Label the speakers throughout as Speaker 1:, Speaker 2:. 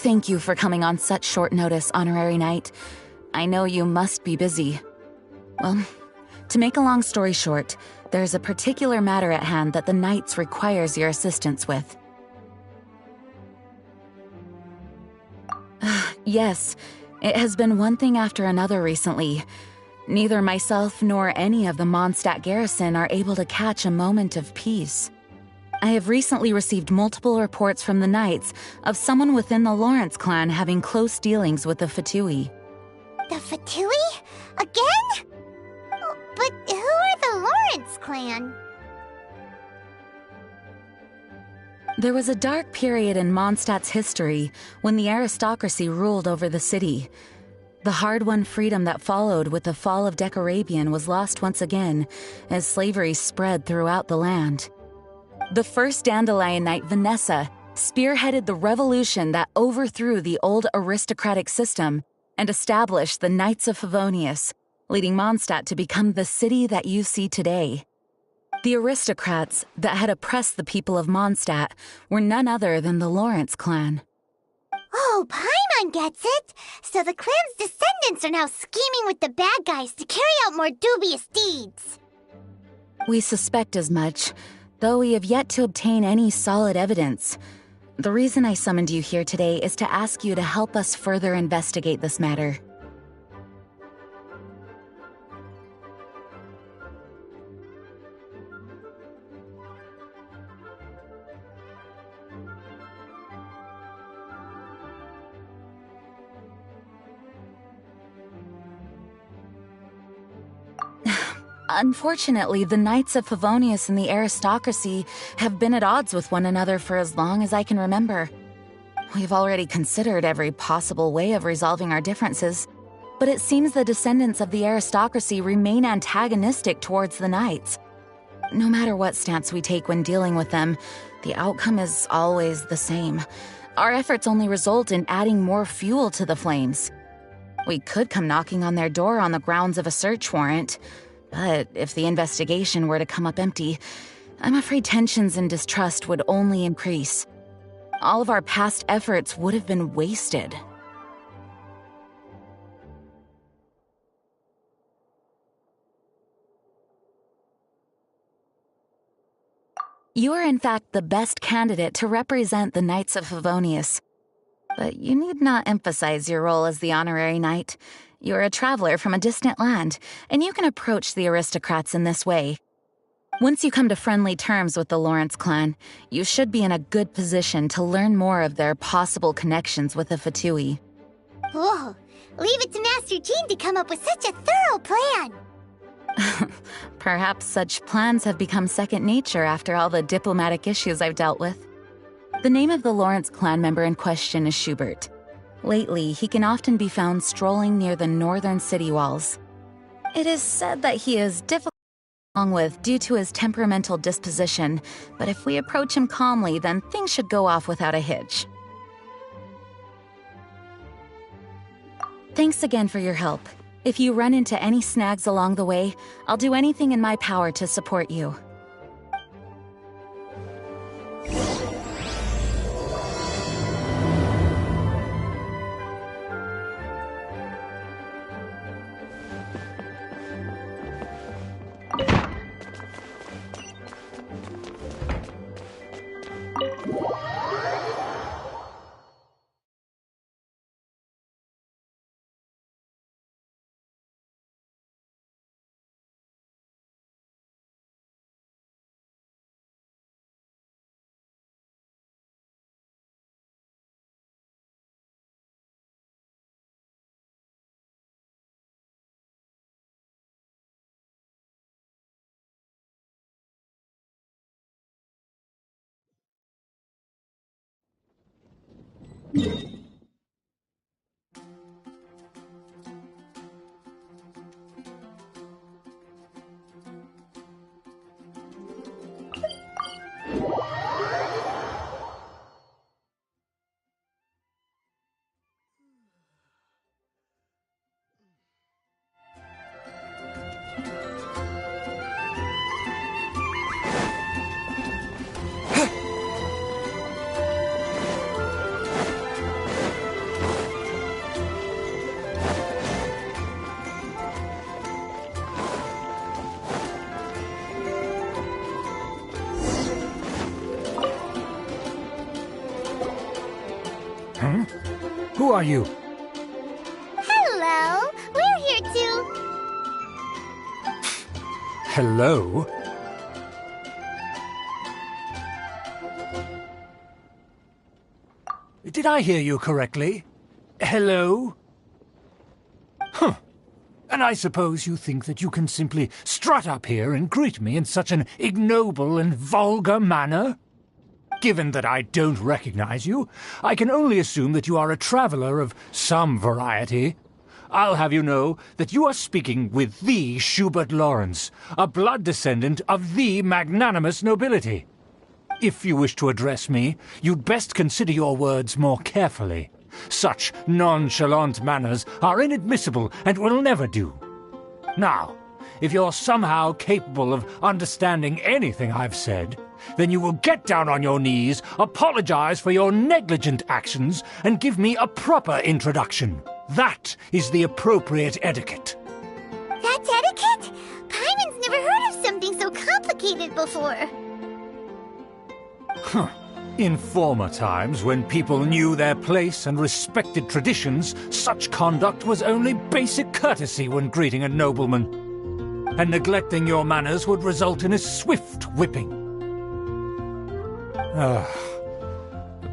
Speaker 1: Thank you for coming on such short notice, Honorary Knight. I know you must be busy. Well, to make a long story short, there's a particular matter at hand that the Knights requires your assistance with. Yes, it has been one thing after another recently. Neither myself nor any of the Mondstadt garrison are able to catch a moment of peace. I have recently received multiple reports from the Knights of someone within the Lawrence clan having close dealings with the Fatui.
Speaker 2: The Fatui? Again? But who are the Lawrence clan?
Speaker 1: There was a dark period in Mondstadt's history when the aristocracy ruled over the city. The hard-won freedom that followed with the fall of Decarabian was lost once again as slavery spread throughout the land. The first Dandelion Knight, Vanessa, spearheaded the revolution that overthrew the old aristocratic system and established the Knights of Favonius, leading Mondstadt to become the city that you see today. The aristocrats that had oppressed the people of Mondstadt were none other than the Lawrence clan.
Speaker 2: Oh, Paimon gets it! So the clan's descendants are now scheming with the bad guys to carry out more dubious deeds.
Speaker 1: We suspect as much, though we have yet to obtain any solid evidence. The reason I summoned you here today is to ask you to help us further investigate this matter. Unfortunately, the Knights of Favonius and the aristocracy have been at odds with one another for as long as I can remember. We've already considered every possible way of resolving our differences, but it seems the descendants of the aristocracy remain antagonistic towards the Knights. No matter what stance we take when dealing with them, the outcome is always the same. Our efforts only result in adding more fuel to the flames. We could come knocking on their door on the grounds of a search warrant, but if the investigation were to come up empty, I'm afraid tensions and distrust would only increase. All of our past efforts would have been wasted. You are in fact the best candidate to represent the Knights of Favonius. But you need not emphasize your role as the honorary knight. You're a traveler from a distant land, and you can approach the aristocrats in this way. Once you come to friendly terms with the Lawrence clan, you should be in a good position to learn more of their possible connections with the Fatui.
Speaker 2: Whoa, leave it to Master Jean to come up with such a thorough plan!
Speaker 1: Perhaps such plans have become second nature after all the diplomatic issues I've dealt with. The name of the Lawrence clan member in question is Schubert. Lately, he can often be found strolling near the northern city walls. It is said that he is difficult to get along with due to his temperamental disposition, but if we approach him calmly, then things should go off without a hitch. Thanks again for your help. If you run into any snags along the way, I'll do anything in my power to support you.
Speaker 3: Who are you?
Speaker 2: Hello! We're here to...
Speaker 3: Hello? Did I hear you correctly? Hello? Huh. And I suppose you think that you can simply strut up here and greet me in such an ignoble and vulgar manner? Given that I don't recognize you, I can only assume that you are a traveler of some variety. I'll have you know that you are speaking with the Schubert Lawrence, a blood descendant of the magnanimous nobility. If you wish to address me, you'd best consider your words more carefully. Such nonchalant manners are inadmissible and will never do. Now, if you're somehow capable of understanding anything I've said, then you will get down on your knees, apologize for your negligent actions, and give me a proper introduction. That is the appropriate etiquette.
Speaker 2: That's etiquette? Paimon's never heard of something so complicated before.
Speaker 3: Huh. In former times, when people knew their place and respected traditions, such conduct was only basic courtesy when greeting a nobleman. And neglecting your manners would result in a swift whipping.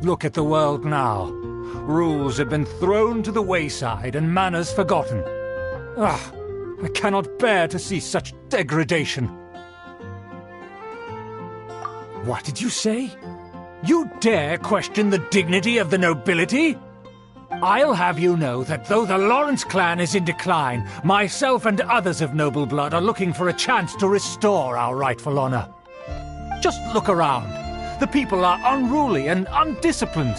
Speaker 3: Look at the world now. Rules have been thrown to the wayside and manners forgotten. I cannot bear to see such degradation. What did you say? You dare question the dignity of the nobility? I'll have you know that though the Lawrence clan is in decline, myself and others of noble blood are looking for a chance to restore our rightful honor. Just look around. The people are unruly and undisciplined.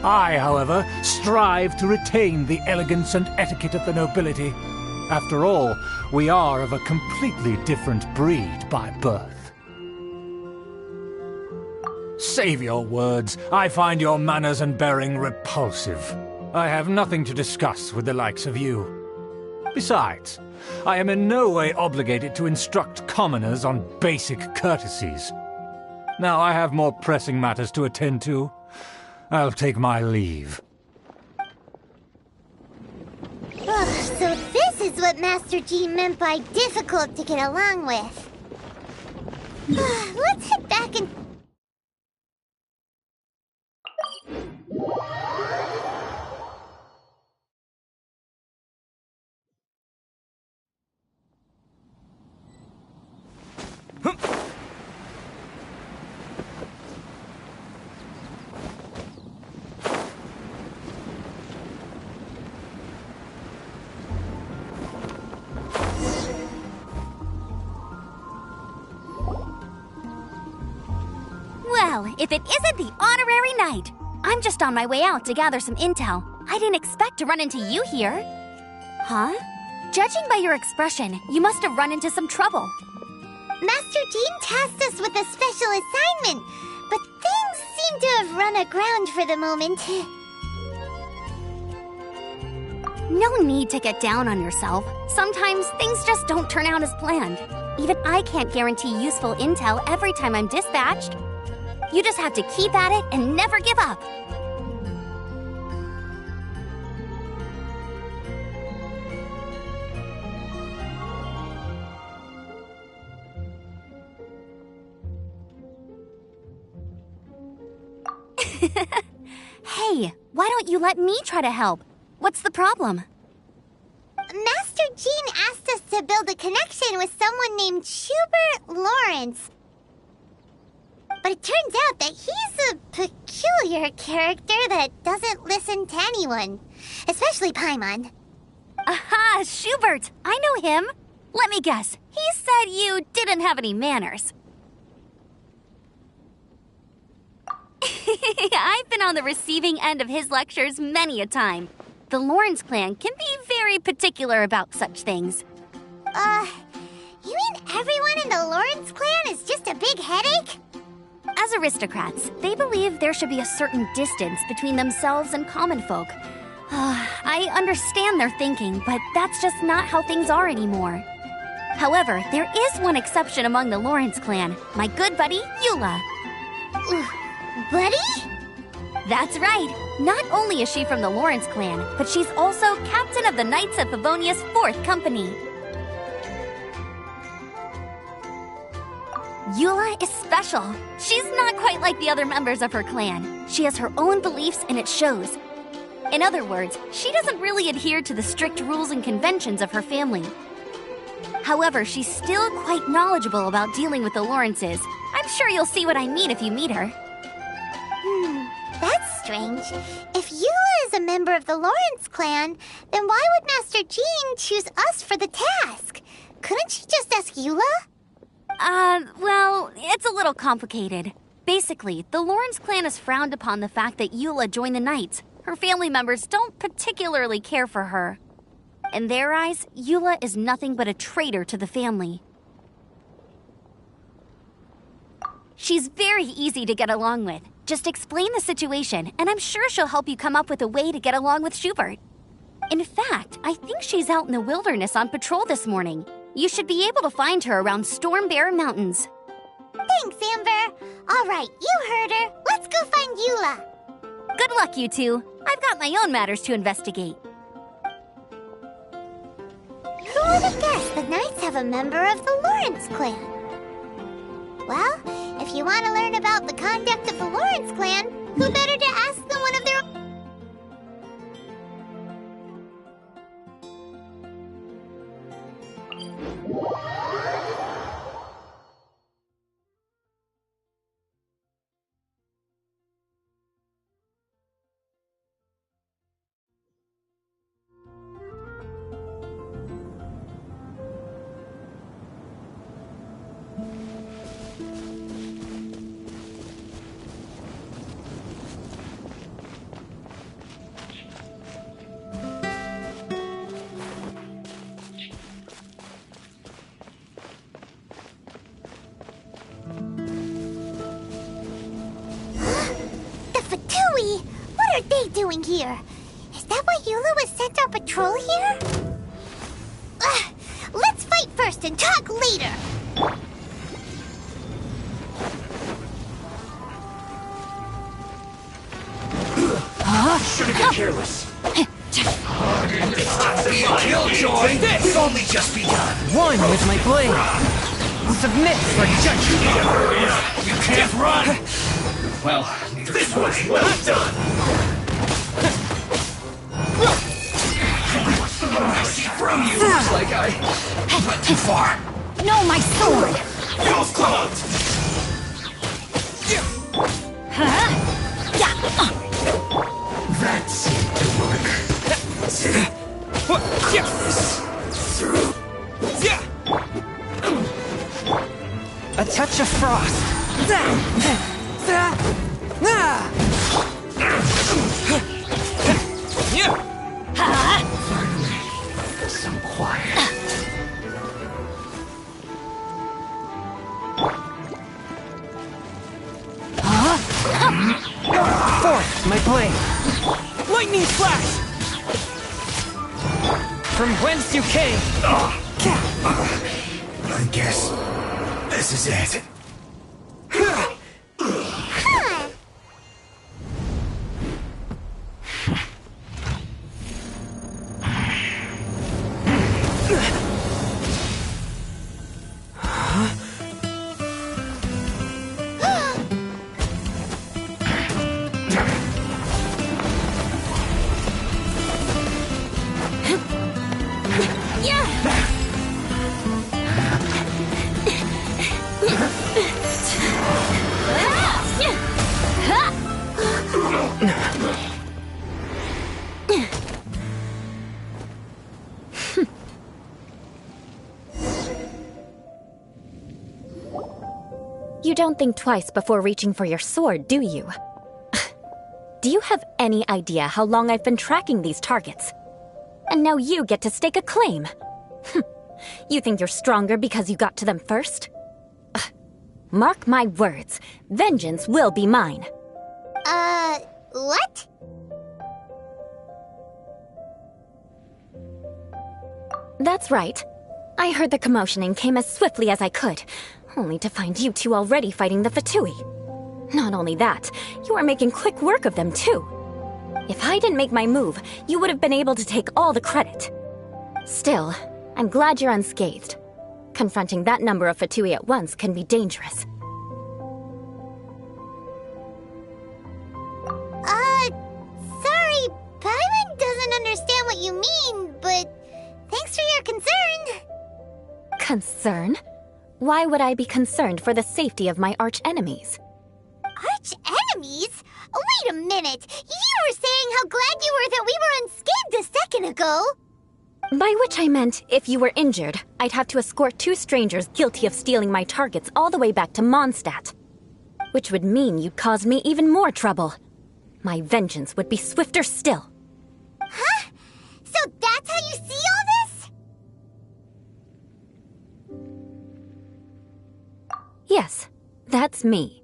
Speaker 3: I, however, strive to retain the elegance and etiquette of the nobility. After all, we are of a completely different breed by birth. Save your words. I find your manners and bearing repulsive. I have nothing to discuss with the likes of you. Besides, I am in no way obligated to instruct commoners on basic courtesies. Now I have more pressing matters to attend to. I'll take my leave.
Speaker 2: Ugh, so what Master G meant by difficult to get along with. Let's head back and...
Speaker 4: Well, if it isn't the honorary knight! I'm just on my way out to gather some intel. I didn't expect to run into you here. Huh? Judging by your expression, you must have run into some trouble.
Speaker 2: Master Jean tasked us with a special assignment, but things seem to have run aground for the moment.
Speaker 4: No need to get down on yourself. Sometimes things just don't turn out as planned. Even I can't guarantee useful intel every time I'm dispatched. You just have to keep at it and never give up. Hey, why don't you let me try to help? What's the problem?
Speaker 2: Master Jean asked us to build a connection with someone named Schubert Lawrence. But it turns out that he's a peculiar character that doesn't listen to anyone, especially Paimon.
Speaker 4: Aha, Schubert! I know him! Let me guess, he said you didn't have any manners. I've been on the receiving end of his lectures many a time. The Lawrence clan can be very particular about such things.
Speaker 2: You mean everyone in the Lawrence clan is just a big headache?
Speaker 4: As aristocrats, they believe there should be a certain distance between themselves and common folk. I understand their thinking, but that's just not how things are anymore. However, there is one exception among the Lawrence clan, my good buddy, Eula.
Speaker 2: Buddy?
Speaker 4: That's right. Not only is she from the Lawrence clan, but she's also captain of the Knights of Favonia's 4th Company. Eula is special. She's not quite like the other members of her clan. She has her own beliefs and it shows. In other words, she doesn't really adhere to the strict rules and conventions of her family. However, she's still quite knowledgeable about dealing with the Lawrences. I'm sure you'll see what I mean if you meet her.
Speaker 2: That's strange. If Eula is a member of the Lawrence clan, then why would Master Jean choose us for the task? Couldn't she just ask Eula?
Speaker 4: Well, it's a little complicated. Basically, the Lawrence clan has frowned upon the fact that Eula joined the Knights. Her family members don't particularly care for her. In their eyes, Eula is nothing but a traitor to the family. She's very easy to get along with. Just explain the situation, and I'm sure she'll help you come up with a way to get along with Schubert. In fact, I think she's out in the wilderness on patrol this morning. You should be able to find her around Storm Bear Mountains.
Speaker 2: Thanks, Amber. All right, you heard her. Let's go find Eula.
Speaker 4: Good luck, you two. I've got my own matters to investigate.
Speaker 2: Who would have guessed the Knights have a member of the Lawrence clan? Well, if you want to learn about the conduct of the Lawrence clan, who better to ask than one of their own? What are they doing here? Is that why Eula was sent on patrol here? Let's fight first and talk later.
Speaker 3: Shouldn't get careless.
Speaker 5: Killjoy! We've only just begun!
Speaker 6: One with my blade! Submit for judgment!
Speaker 5: You can't run! Well, this way! Well done! I see from you! Looks like I went too far!
Speaker 1: No, my sword!
Speaker 5: Fuse closed! That seemed to work. Through.
Speaker 6: A touch of frost!
Speaker 5: Finally, some quiet.
Speaker 6: Forth, my blade! Lightning flash! From whence you came!
Speaker 5: I guess this is it.
Speaker 4: You don't think twice before reaching for your sword, do you? Do you have any idea how long I've been tracking these targets? And now you get to stake a claim. You think you're stronger because you got to them first? Mark my words, vengeance will be mine.
Speaker 2: What?
Speaker 4: That's right. I heard the commotion and came as swiftly as I could, only to find you two already fighting the Fatui. Not only that, you are making quick work of them too. If I didn't make my move, you would have been able to take all the credit. Still, I'm glad you're unscathed. Confronting that number of Fatui at once can be dangerous.
Speaker 2: Sorry, Paimon doesn't understand what you mean, but thanks for your concern.
Speaker 4: Concern? Why would I be concerned for the safety of my arch-enemies?
Speaker 2: Arch-enemies? Wait a minute! You were saying how glad you were that we were unscathed a second ago!
Speaker 4: By which I meant, if you were injured, I'd have to escort two strangers guilty of stealing my targets all the way back to Mondstadt. Which would mean you'd cause me even more trouble. My vengeance would be swifter still.
Speaker 2: Huh? So that's how you see all this?
Speaker 4: Yes, that's me.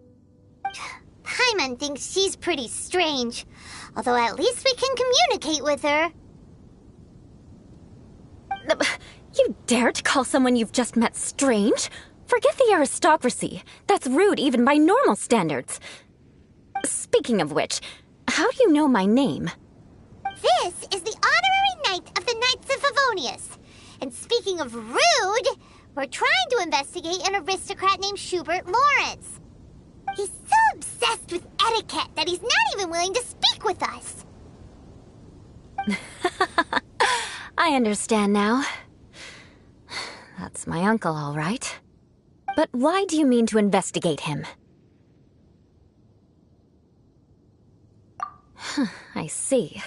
Speaker 2: Paimon thinks she's pretty strange. Although at least we can communicate with her.
Speaker 4: You dare to call someone you've just met strange? Forget the aristocracy. That's rude even by normal standards. Speaking of which, how do you know my name?
Speaker 2: This is the honorary knight of the Knights of Favonius. And speaking of rude, we're trying to investigate an aristocrat named Schubert Lawrence. He's so obsessed with etiquette that he's not even willing to speak with us.
Speaker 4: I understand now. That's my uncle, all right. But why do you mean to investigate him? I see.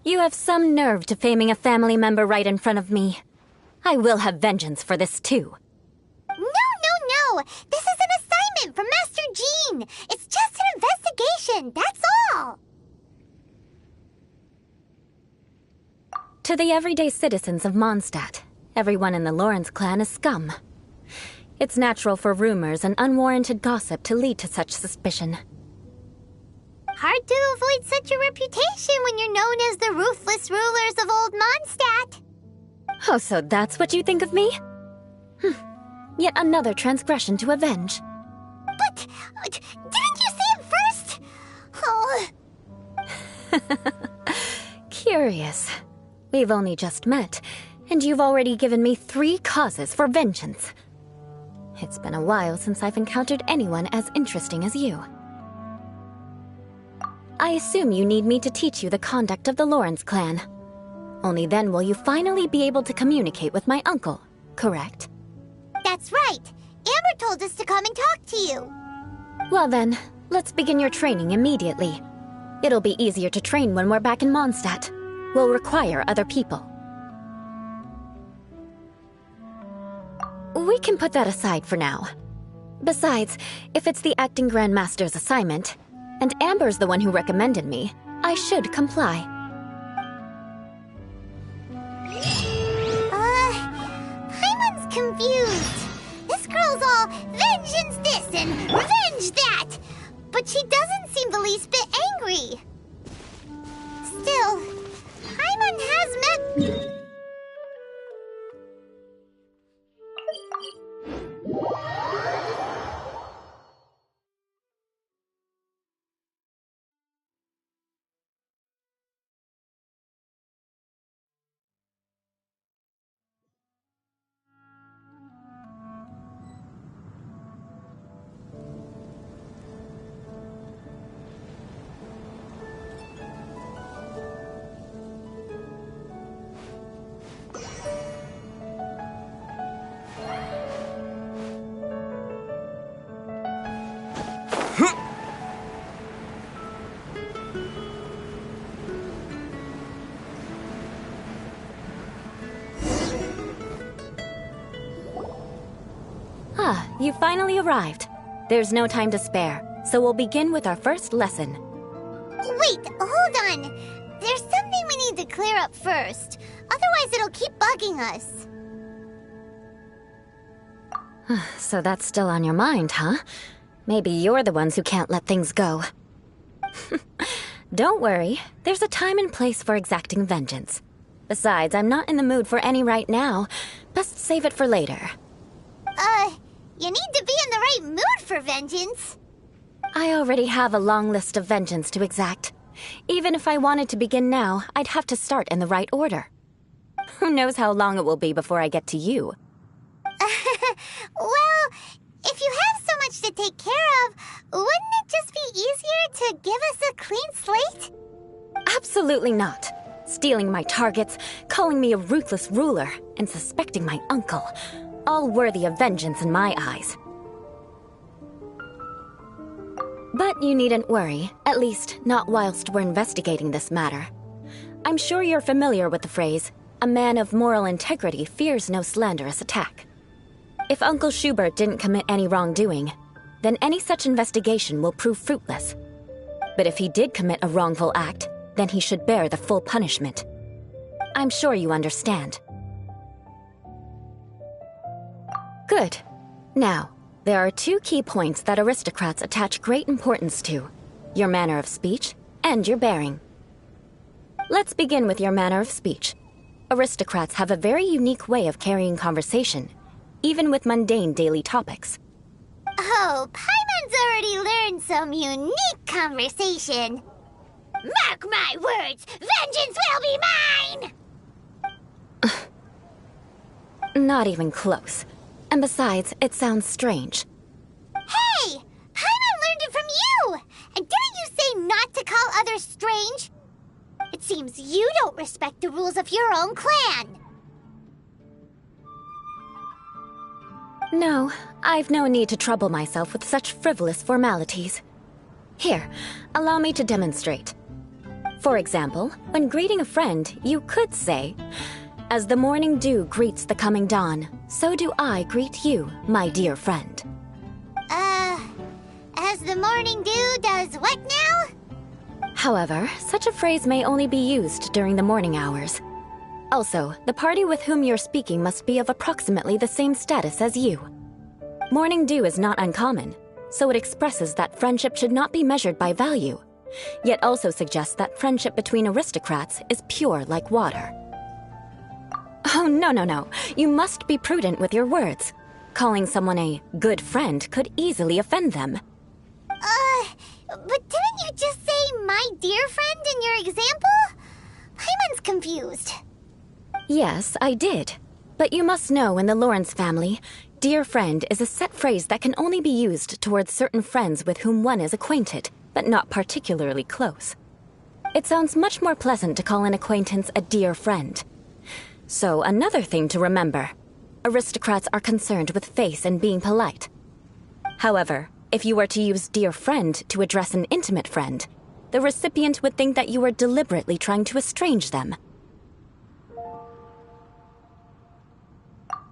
Speaker 4: You have some nerve to faming a family member right in front of me. I will have vengeance for this too.
Speaker 2: No! This is an assignment from Master Jean! It's just an investigation, that's all!
Speaker 4: To the everyday citizens of Mondstadt, everyone in the Lawrence clan is scum. It's natural for rumors and unwarranted gossip to lead to such suspicion.
Speaker 2: Hard to avoid such a reputation when you're known as the ruthless rulers of old Mondstadt.
Speaker 4: Oh, so that's what you think of me? Yet another transgression to avenge.
Speaker 2: But, didn't you say it first? Oh.
Speaker 7: Curious. We've only just met, and you've already given me 3 causes for vengeance. It's been a while since I've encountered anyone as interesting as you. I assume you need me to teach you the conduct of the Lawrence clan. Only then will you finally be able to communicate with my uncle, correct?
Speaker 2: That's right. Amber told us to come and talk to you.
Speaker 7: Well then, let's begin your training immediately. It'll be easier to train when we're back in Mondstadt. We'll require other people. We can put that aside for now. Besides, if it's the acting Grandmaster's assignment, and Amber's the one who recommended me, I should comply.
Speaker 2: Paimon's confused. This girl's all vengeance this and revenge that. But she doesn't seem the least bit angry. Still, Paimon has met...
Speaker 7: You finally arrived. There's no time to spare, so we'll begin with our first lesson.
Speaker 2: Wait, hold on. There's something we need to clear up first. Otherwise it'll keep bugging us.
Speaker 7: So that's still on your mind, huh? Maybe you're the ones who can't let things go. Don't worry, there's a time and place for exacting vengeance. Besides, I'm not in the mood for any right now. Best save it for later.
Speaker 2: You need to be in the right mood for vengeance.
Speaker 7: I already have a long list of vengeance to exact. Even if I wanted to begin now, I'd have to start in the right order. Who knows how long it will be before I get to you?
Speaker 2: Well, if you have so much to take care of, wouldn't it just be easier to give us a clean slate?
Speaker 7: Absolutely not. Stealing my targets, calling me a ruthless ruler, and suspecting my uncle. All worthy of vengeance in my eyes. But you needn't worry, at least not whilst we're investigating this matter. I'm sure you're familiar with the phrase, a man of moral integrity fears no slanderous attack. If Uncle Schubert didn't commit any wrongdoing, then any such investigation will prove fruitless. But if he did commit a wrongful act, then he should bear the full punishment. I'm sure you understand. Good. Now, there are 2 key points that aristocrats attach great importance to: your manner of speech and your bearing. Let's begin with your manner of speech. Aristocrats have a very unique way of carrying conversation, even with mundane daily topics.
Speaker 2: Oh, Paimon's already learned some unique conversation. Mark my words, vengeance will be mine!
Speaker 7: Not even close. And besides, it sounds strange.
Speaker 2: Hey! Paimon learned it from you! And didn't you say not to call others strange? It seems you don't respect the rules of your own clan.
Speaker 7: No, I've no need to trouble myself with such frivolous formalities. Here, allow me to demonstrate. For example, when greeting a friend, you could say, "As the morning dew greets the coming dawn, so do I greet you, my dear friend."
Speaker 2: As the morning dew does what now?
Speaker 7: However, such a phrase may only be used during the morning hours. Also, the party with whom you're speaking must be of approximately the same status as you. Morning dew is not uncommon, so it expresses that friendship should not be measured by value, yet also suggests that friendship between aristocrats is pure like water. Oh, no. You must be prudent with your words. Calling someone a good friend could easily offend them.
Speaker 2: But didn't you just say my dear friend in your example? Paimon's confused.
Speaker 7: Yes, I did. But you must know in the Lawrence family, dear friend is a set phrase that can only be used towards certain friends with whom one is acquainted, but not particularly close. It sounds much more pleasant to call an acquaintance a dear friend. So, another thing to remember. Aristocrats are concerned with face and being polite. However, if you were to use dear friend to address an intimate friend, the recipient would think that you were deliberately trying to estrange them.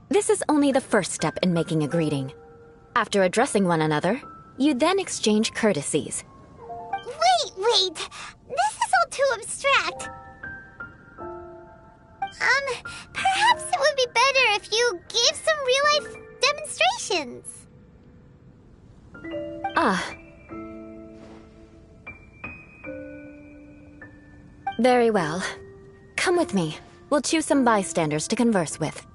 Speaker 7: This is only the first step in making a greeting. After addressing one another, you then exchange courtesies.
Speaker 2: Wait! This is all too abstract. Perhaps it would be better if you gave some real-life demonstrations.
Speaker 7: Very well. Come with me. We'll choose some bystanders to converse with.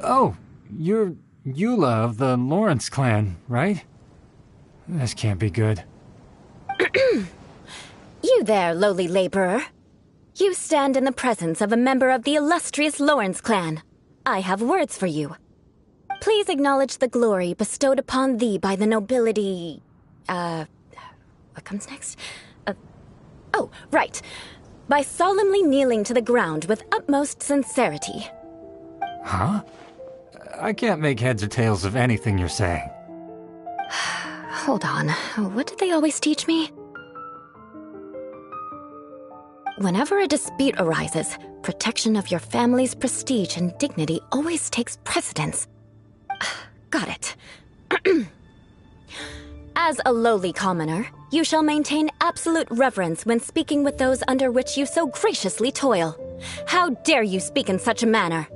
Speaker 3: Oh, you're Eula of the Lawrence clan, right? This can't be good.
Speaker 7: You there, lowly laborer. You stand in the presence of a member of the illustrious Lawrence clan. I have words for you. Please acknowledge the glory bestowed upon thee by the nobility... What comes next? Oh, right. By solemnly kneeling to the ground with utmost sincerity.
Speaker 3: Huh? I can't make heads or tails of anything you're saying.
Speaker 7: Hold on. What did they always teach me? Whenever a dispute arises, protection of your family's prestige and dignity always takes precedence. Got it. As a lowly commoner, you shall maintain absolute reverence when speaking with those under which you so graciously toil. How dare you speak in such a manner?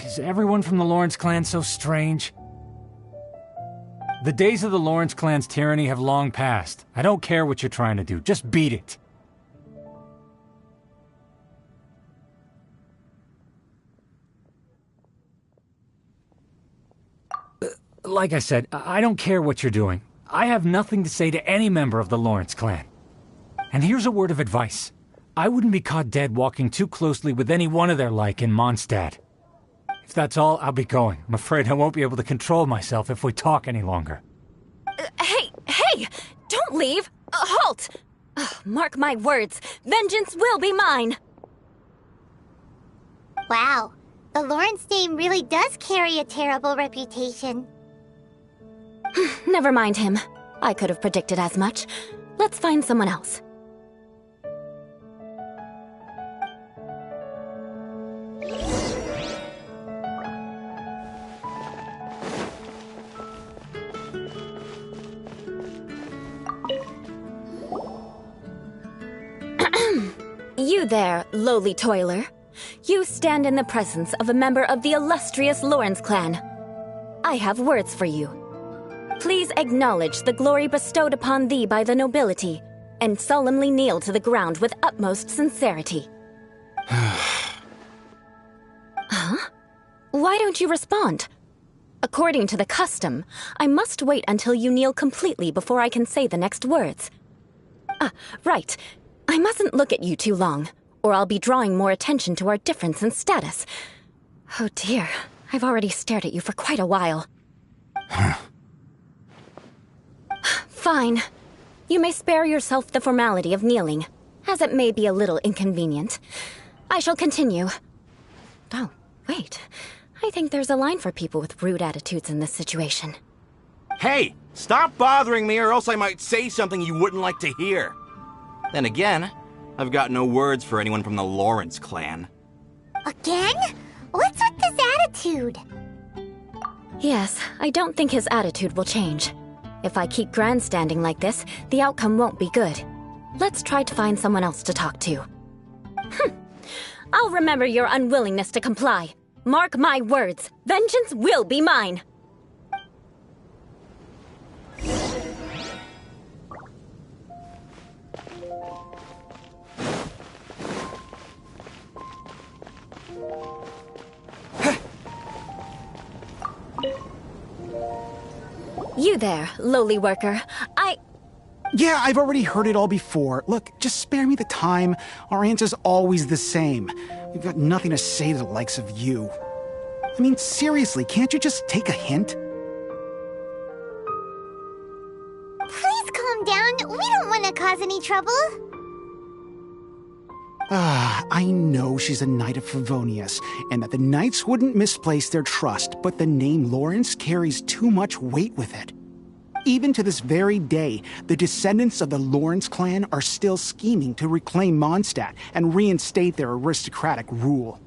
Speaker 3: Is everyone from the Lawrence clan so strange? The days of the Lawrence clan's tyranny have long passed. I don't care what you're trying to do. Just beat it. Like I said, I don't care what you're doing. I have nothing to say to any member of the Lawrence clan. And here's a word of advice. I wouldn't be caught dead walking too closely with any one of their like in Mondstadt. If that's all, I'll be going. I'm afraid I won't be able to control myself if we talk any longer.
Speaker 7: Hey! Don't leave! Halt! Mark my words, vengeance will be mine!
Speaker 2: Wow, the Lawrence name really does carry a terrible reputation.
Speaker 7: Never mind him. I could have predicted as much. Let's find someone else. You there, lowly toiler. You stand in the presence of a member of the illustrious Lawrence clan. I have words for you. Please acknowledge the glory bestowed upon thee by the nobility, and solemnly kneel to the ground with utmost sincerity. Huh? Why don't you respond? According to the custom, I must wait until you kneel completely before I can say the next words. Right. I mustn't look at you too long, or I'll be drawing more attention to our difference in status. Oh dear, I've already stared at you for quite a while. Fine. You may spare yourself the formality of kneeling, as it may be a little inconvenient. I shall continue. Oh, wait. I think there's a line for people with rude attitudes in this situation.
Speaker 8: Hey! Stop bothering me or else I might say something you wouldn't like to hear. Then again, I've got no words for anyone from the Lawrence clan.
Speaker 2: Again? What's with this attitude?
Speaker 7: Yes, I don't think his attitude will change. If I keep grandstanding like this, the outcome won't be good. Let's try to find someone else to talk to. I'll remember your unwillingness to comply. Mark my words, vengeance will be mine! You there, lowly worker.
Speaker 9: Yeah, I've already heard it all before. Look, just spare me the time. Our answer's always the same. We've got nothing to say to the likes of you. I mean, seriously, can't you just take a hint?
Speaker 2: Please calm down. We don't want to cause any trouble.
Speaker 9: I know she's a Knight of Favonius, and that the Knights wouldn't misplace their trust, but the name Lawrence carries too much weight with it. Even to this very day, the descendants of the Lawrence clan are still scheming to reclaim Mondstadt and reinstate their aristocratic rule.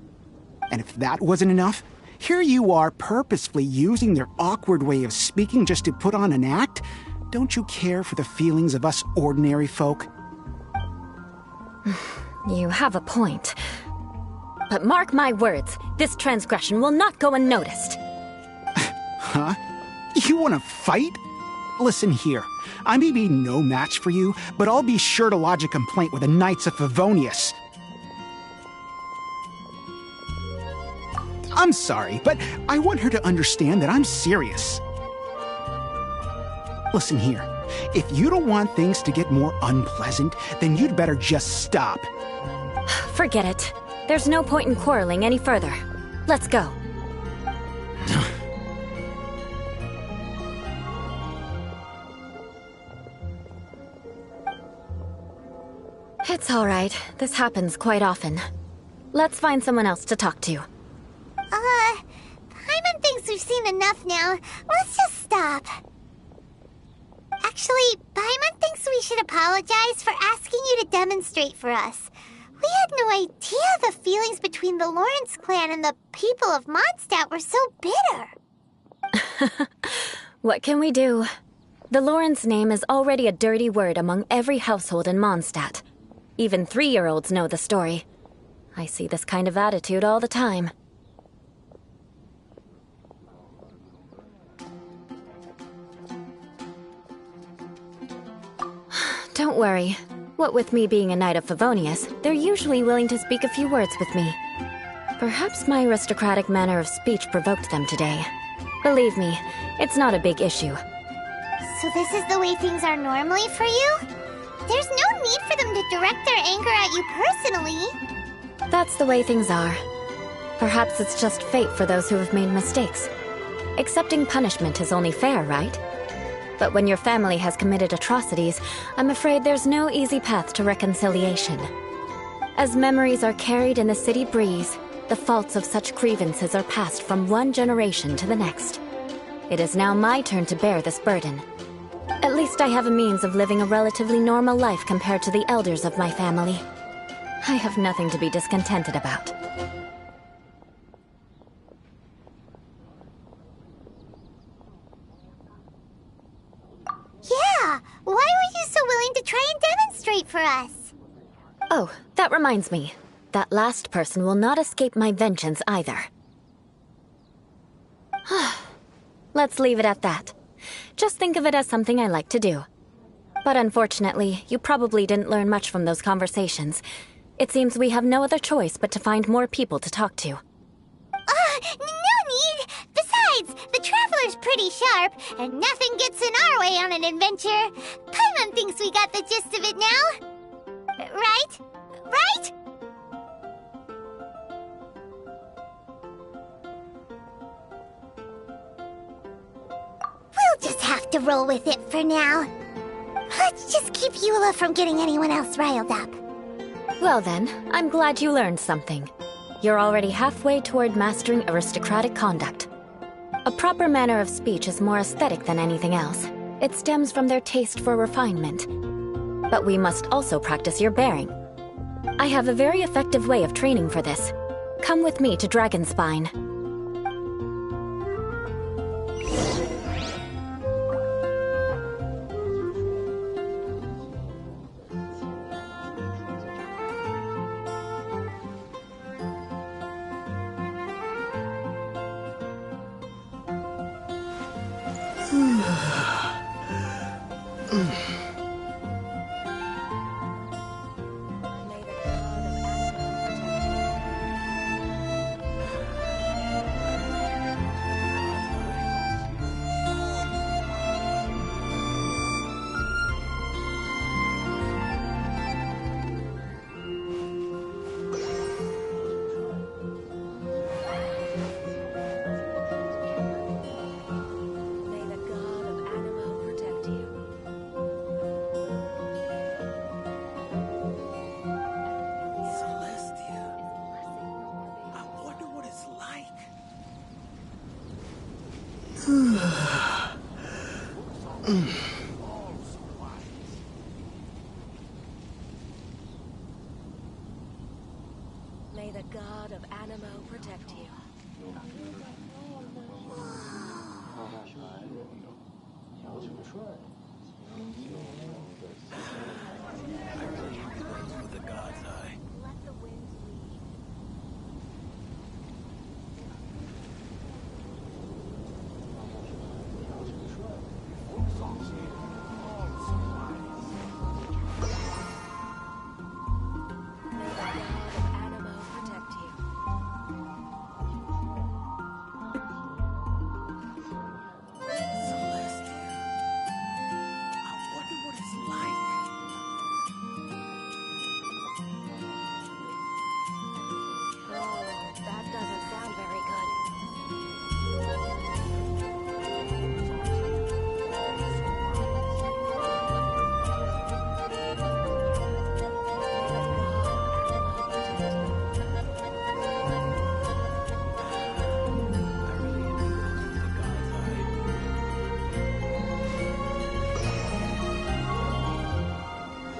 Speaker 9: And if that wasn't enough, here you are purposefully using their awkward way of speaking just to put on an act? Don't you care for the feelings of us ordinary folk?
Speaker 7: You have a point. But mark my words, this transgression will not go unnoticed.
Speaker 9: Huh? You want to fight? Listen here, I may be no match for you, but I'll be sure to lodge a complaint with the Knights of Favonius. I'm sorry, but I want her to understand that I'm serious. Listen here, if you don't want things to get more unpleasant, then you'd better just stop.
Speaker 7: Forget it. There's no point in quarreling any further. Let's go. It's all right. This happens quite often. Let's find someone else to talk to.
Speaker 2: Paimon thinks we've seen enough now. Let's just stop. Actually, Paimon thinks we should apologize for asking you to demonstrate for us. We had no idea the feelings between the Lawrence clan and the people of Mondstadt were so bitter.
Speaker 7: What can we do? The Lawrence name is already a dirty word among every household in Mondstadt. Even 3-year-olds know the story. I see this kind of attitude all the time. Don't worry. What with me being a Knight of Favonius, they're usually willing to speak a few words with me. Perhaps my aristocratic manner of speech provoked them today. Believe me, it's not a big issue.
Speaker 2: So this is the way things are normally for you? There's no need for them to direct their anger at you personally.
Speaker 7: That's the way things are. Perhaps it's just fate for those who have made mistakes. Accepting punishment is only fair, right? But when your family has committed atrocities, I'm afraid there's no easy path to reconciliation. As memories are carried in the city breeze, the faults of such grievances are passed from one generation to the next. It is now my turn to bear this burden. At least I have a means of living a relatively normal life compared to the elders of my family. I have nothing to be discontented about.
Speaker 2: Yeah, why were you so willing to try and demonstrate for us?
Speaker 7: Oh, that reminds me. That last person will not escape my vengeance either. Let's leave it at that. Just think of it as something I like to do. But unfortunately, you probably didn't learn much from those conversations. It seems we have no other choice but to find more people to talk to.
Speaker 2: No need! Besides, the Traveler's pretty sharp, and nothing gets in our way on an adventure. Paimon thinks we got the gist of it now. Right? Right? We'll just have to roll with it for now. Let's just keep Eula from getting anyone else riled up.
Speaker 7: Well then, I'm glad you learned something. You're already halfway toward mastering aristocratic conduct. A proper manner of speech is more aesthetic than anything else. It stems from their taste for refinement. But we must also practice your bearing. I have a very effective way of training for this. Come with me to Dragonspine. May the god of Animo protect you.
Speaker 10: I really envy those with the god's eye.
Speaker 7: Let the wind lead. May the god of Animo protect you.
Speaker 10: Celeste. I wonder what it's like.
Speaker 7: Oh, that doesn't sound very good.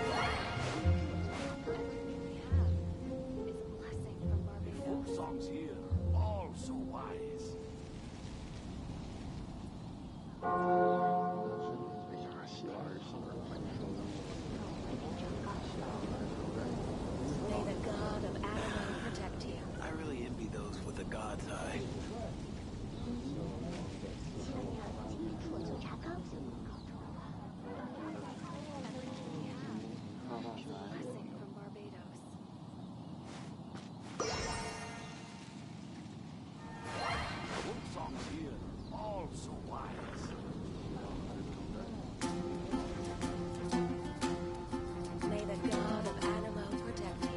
Speaker 10: I really envy those with the god's eye.
Speaker 5: Folk songs here, all so wise.
Speaker 7: May the god of Animo protect you.
Speaker 10: I really envy those with the god's eye.
Speaker 7: Blessing from Barbados.
Speaker 5: Folk songs here, all so wise.
Speaker 7: May the god of Animo protect you.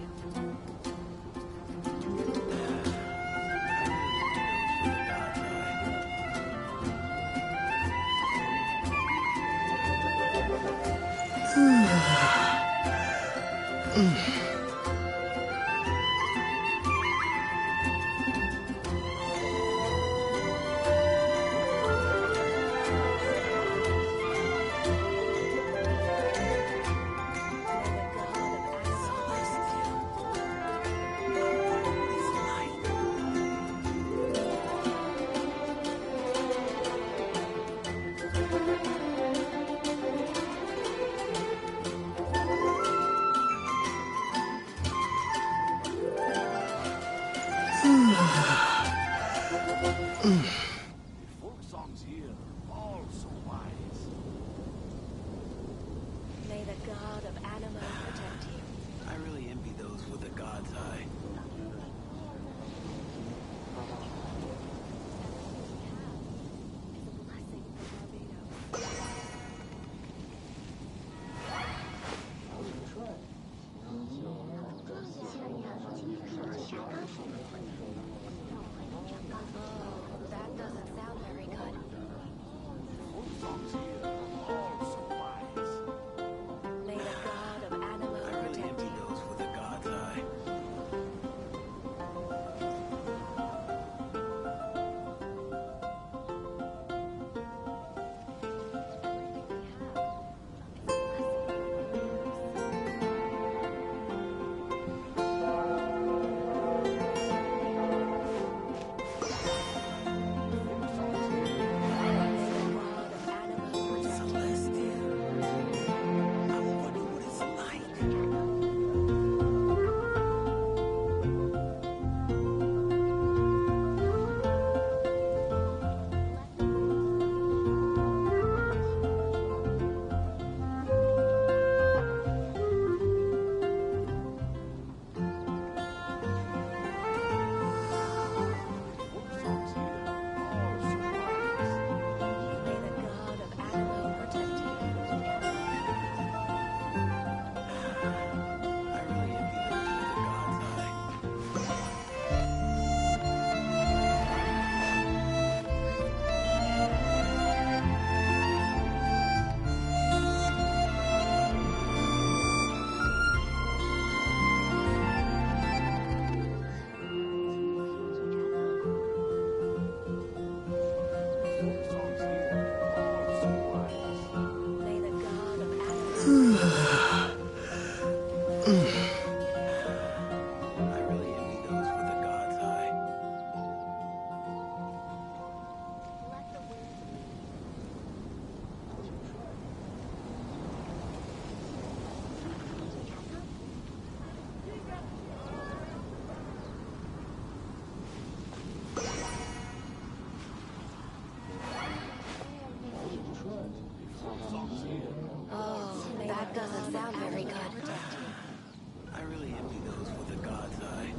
Speaker 5: Folk songs here, all so wise.
Speaker 7: May the god of Animo protect you.
Speaker 10: I really envy those with the god's eye.
Speaker 7: Blessing from Barbados. Oh, that doesn't sound very good.
Speaker 5: Folk songs here, all so wise.
Speaker 7: May the god of Animo
Speaker 10: I really
Speaker 7: protect
Speaker 10: envy
Speaker 7: you.
Speaker 10: those with the god's eye.
Speaker 7: sound very good.
Speaker 10: I really envy those with a god's eye.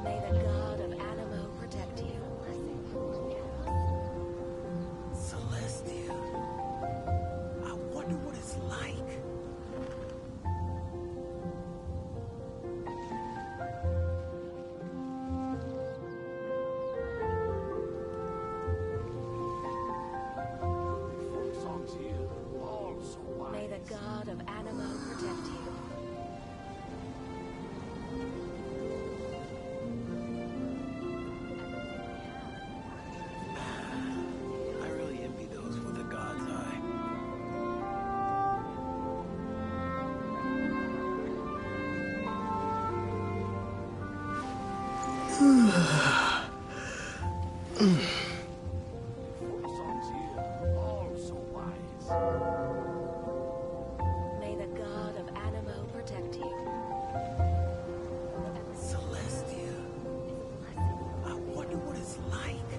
Speaker 7: May the god of Animo protect you.
Speaker 10: Celestia. I wonder what it's like.
Speaker 7: May the god of Animo protect you.
Speaker 10: I really envy those with a god's eye.
Speaker 7: May the god of Animo protect you.
Speaker 10: Celestia. I wonder what it's like.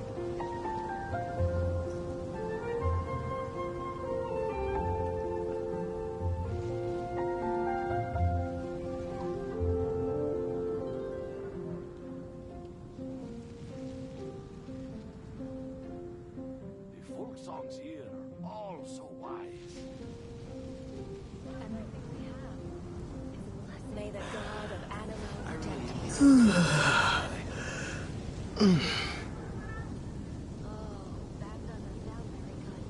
Speaker 5: The folk songs here are all so wise.
Speaker 7: May the god of Animo
Speaker 10: I really
Speaker 7: protect
Speaker 10: envy
Speaker 7: you.
Speaker 10: those with a god's eye.
Speaker 7: Oh, that doesn't sound very good.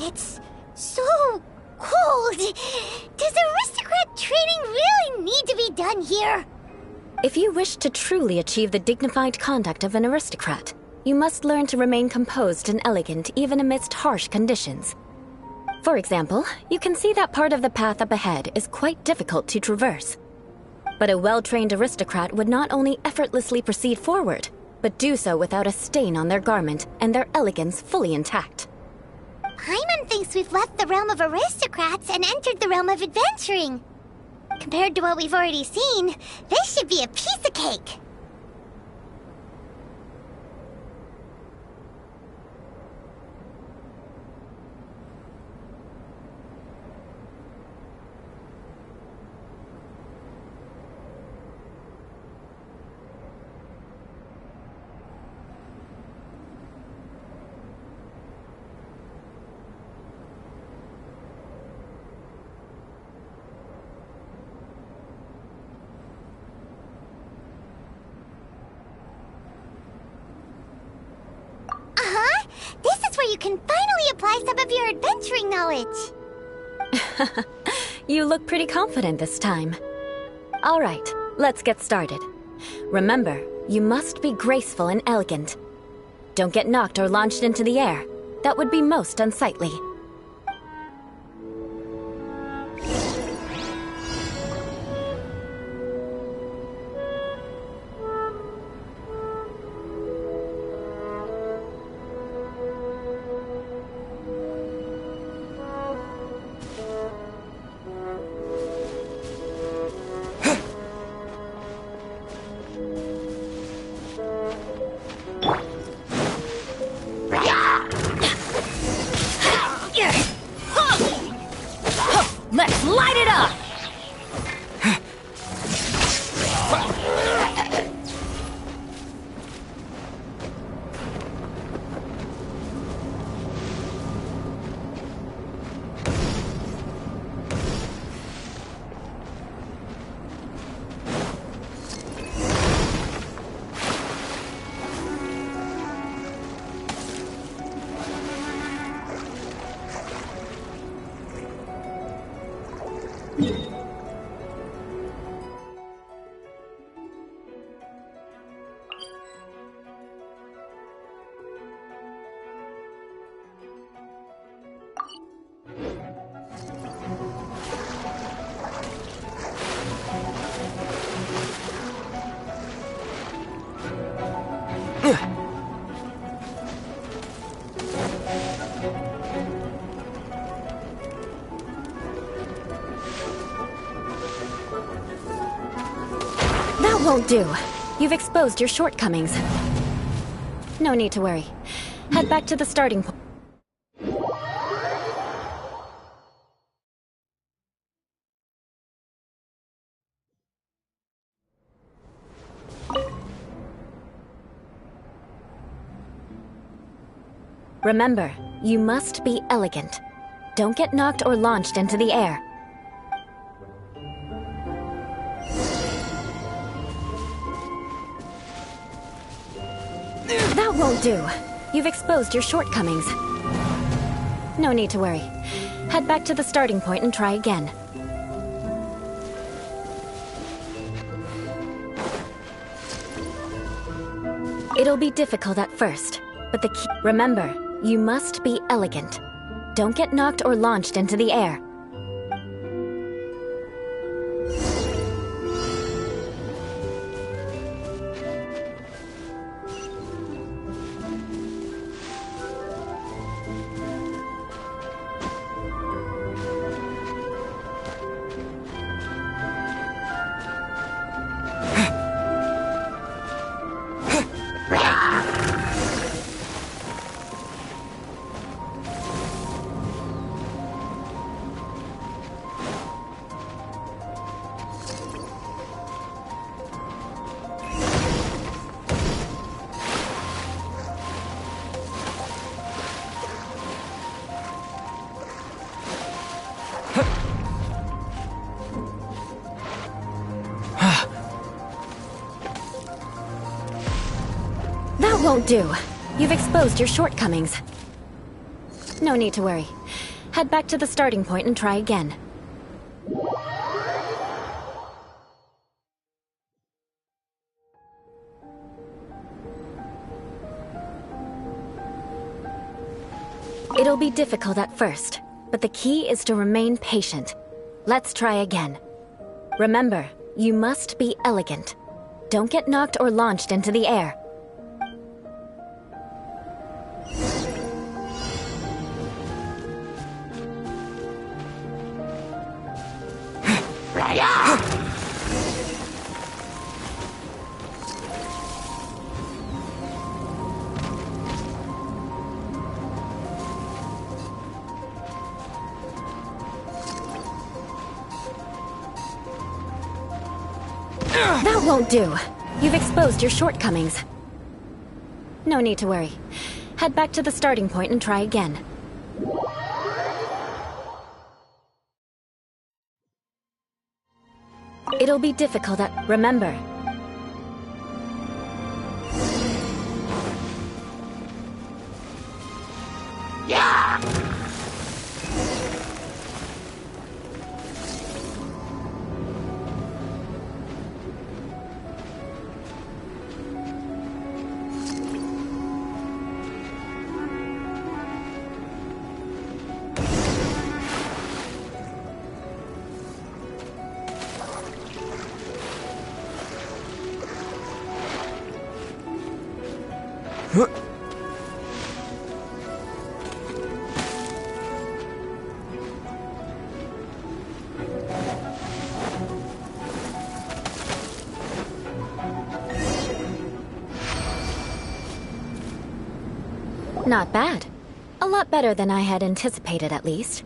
Speaker 2: It's so cold. Does aristocrat training really need to be done here?
Speaker 7: If you wish to truly achieve the dignified conduct of an aristocrat, you must learn to remain composed and elegant even amidst harsh conditions. For example, you can see that part of the path up ahead is quite difficult to traverse. But a well-trained aristocrat would not only effortlessly proceed forward, but do so without a stain on their garment and their elegance fully intact.
Speaker 2: Paimon thinks we've left the realm of aristocrats and entered the realm of adventuring. Compared to what we've already seen, this should be a piece of cake. This is where you can finally apply some of your adventuring knowledge.
Speaker 7: You look pretty confident this time. All right, let's get started. Remember, you must be graceful and elegant. Don't get knocked or launched into the air. That would be most unsightly.
Speaker 4: Let's light it up!
Speaker 7: That won't do. You've exposed your shortcomings. No need to worry. Head back to the starting point. Remember, you must be elegant. Don't get knocked or launched into the air. That won't do. You've exposed your shortcomings. No need to worry. Head back to the starting point and try again. It'll be difficult at first, but the key... Remember, you must be elegant. Don't get knocked or launched into the air. That won't do. You've exposed your shortcomings. No need to worry. Head back to the starting point and try again. It'll be difficult at first, but the key is to remain patient. Let's try again. Remember, you must be elegant. Don't get knocked or launched into the air. That won't do. You've exposed your shortcomings. No need to worry. Head back to the starting point and try again. It'll be difficult at... Remember. Not bad. A lot better than I had anticipated, at least.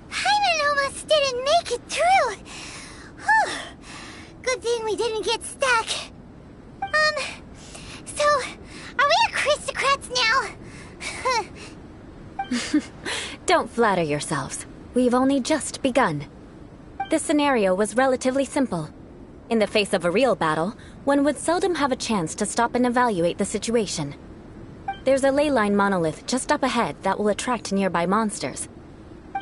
Speaker 2: Hyman almost didn't make it through. Whew. Good thing we didn't get stuck. So, are we aristocrats now?
Speaker 7: Don't flatter yourselves. We've only just begun. This scenario was relatively simple. In the face of a real battle, one would seldom have a chance to stop and evaluate the situation. There's a ley line monolith just up ahead that will attract nearby monsters.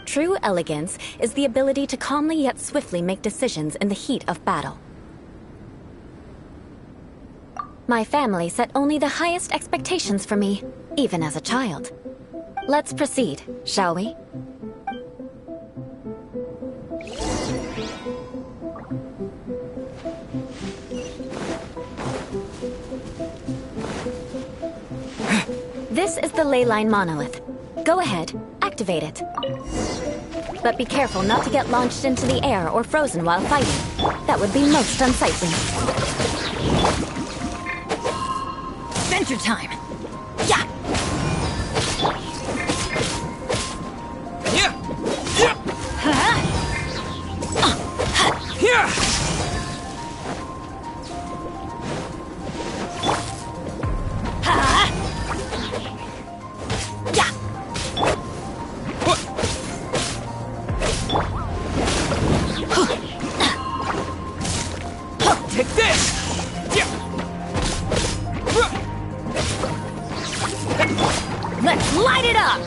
Speaker 7: True elegance is the ability to calmly yet swiftly make decisions in the heat of battle. My family set only the highest expectations for me, even as a child. Let's proceed, shall we? This is the ley line monolith. Go ahead, activate it. But be careful not to get launched into the air or frozen while fighting. That would be most unsightly.
Speaker 1: Adventure time! Yeah!
Speaker 5: Yeah! Yeah!
Speaker 6: Take this!
Speaker 4: it up!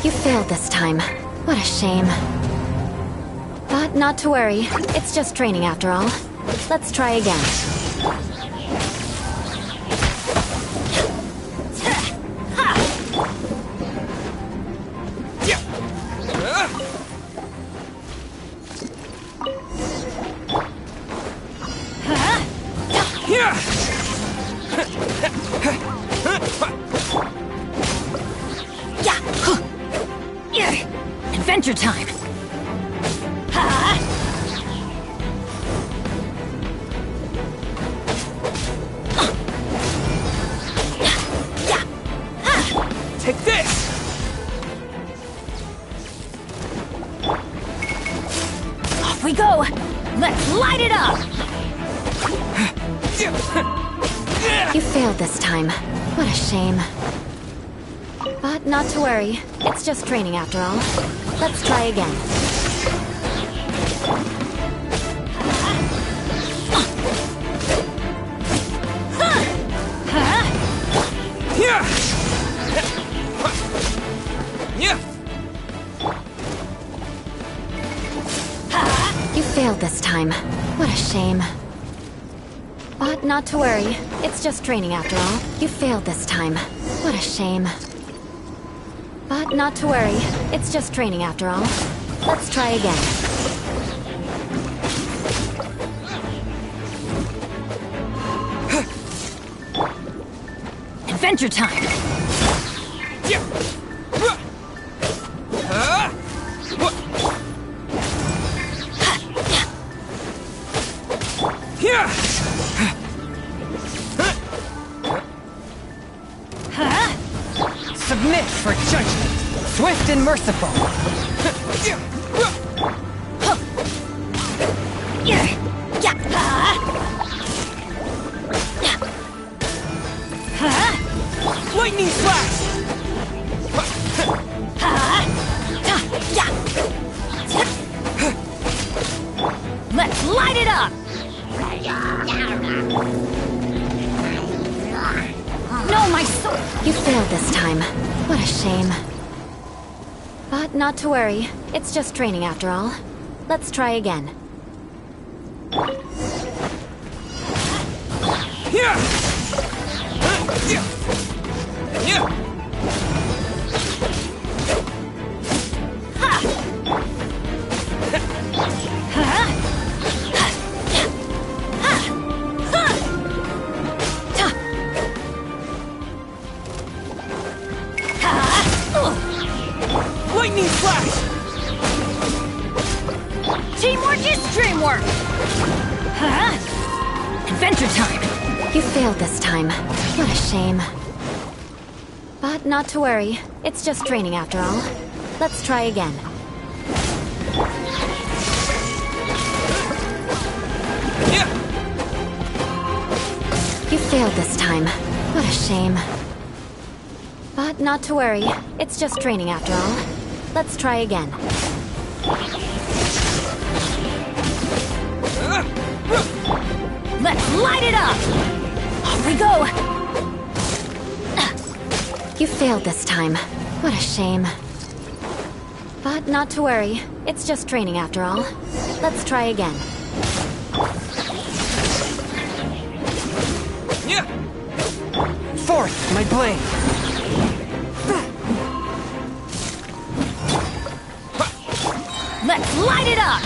Speaker 7: You failed this time. What a shame. But not to worry. It's just training after all. Let's try again.
Speaker 1: Adventure time!
Speaker 6: Take this!
Speaker 1: Off we go! Let's light it up!
Speaker 7: You failed this time. What a shame. But not to worry. It's just training after all. Let's try again. You failed this time. What a shame. But not to worry. It's just training after all. You failed this time. What a shame. But not to worry. It's just training after all. Let's try again.
Speaker 1: Adventure time!
Speaker 6: Submit for judgment, swift and merciful. Lightning slash!
Speaker 1: Let's light it up! No, my soul!
Speaker 7: You failed this time. What a shame. But not to worry. It's just training after all. Let's try again.
Speaker 6: Lightning flash!
Speaker 1: Teamwork is dreamwork! Adventure time!
Speaker 7: You failed this time. What a shame. But not to worry. It's just training after all. Let's try again. You failed this time. What a shame. But not to worry. It's just training after all. Let's try again.
Speaker 1: Let's light it up! Off we go!
Speaker 7: You failed this time. What a shame. But not to worry. It's just training after all. Let's try again.
Speaker 6: Forth, my blade!
Speaker 1: Let's light it up!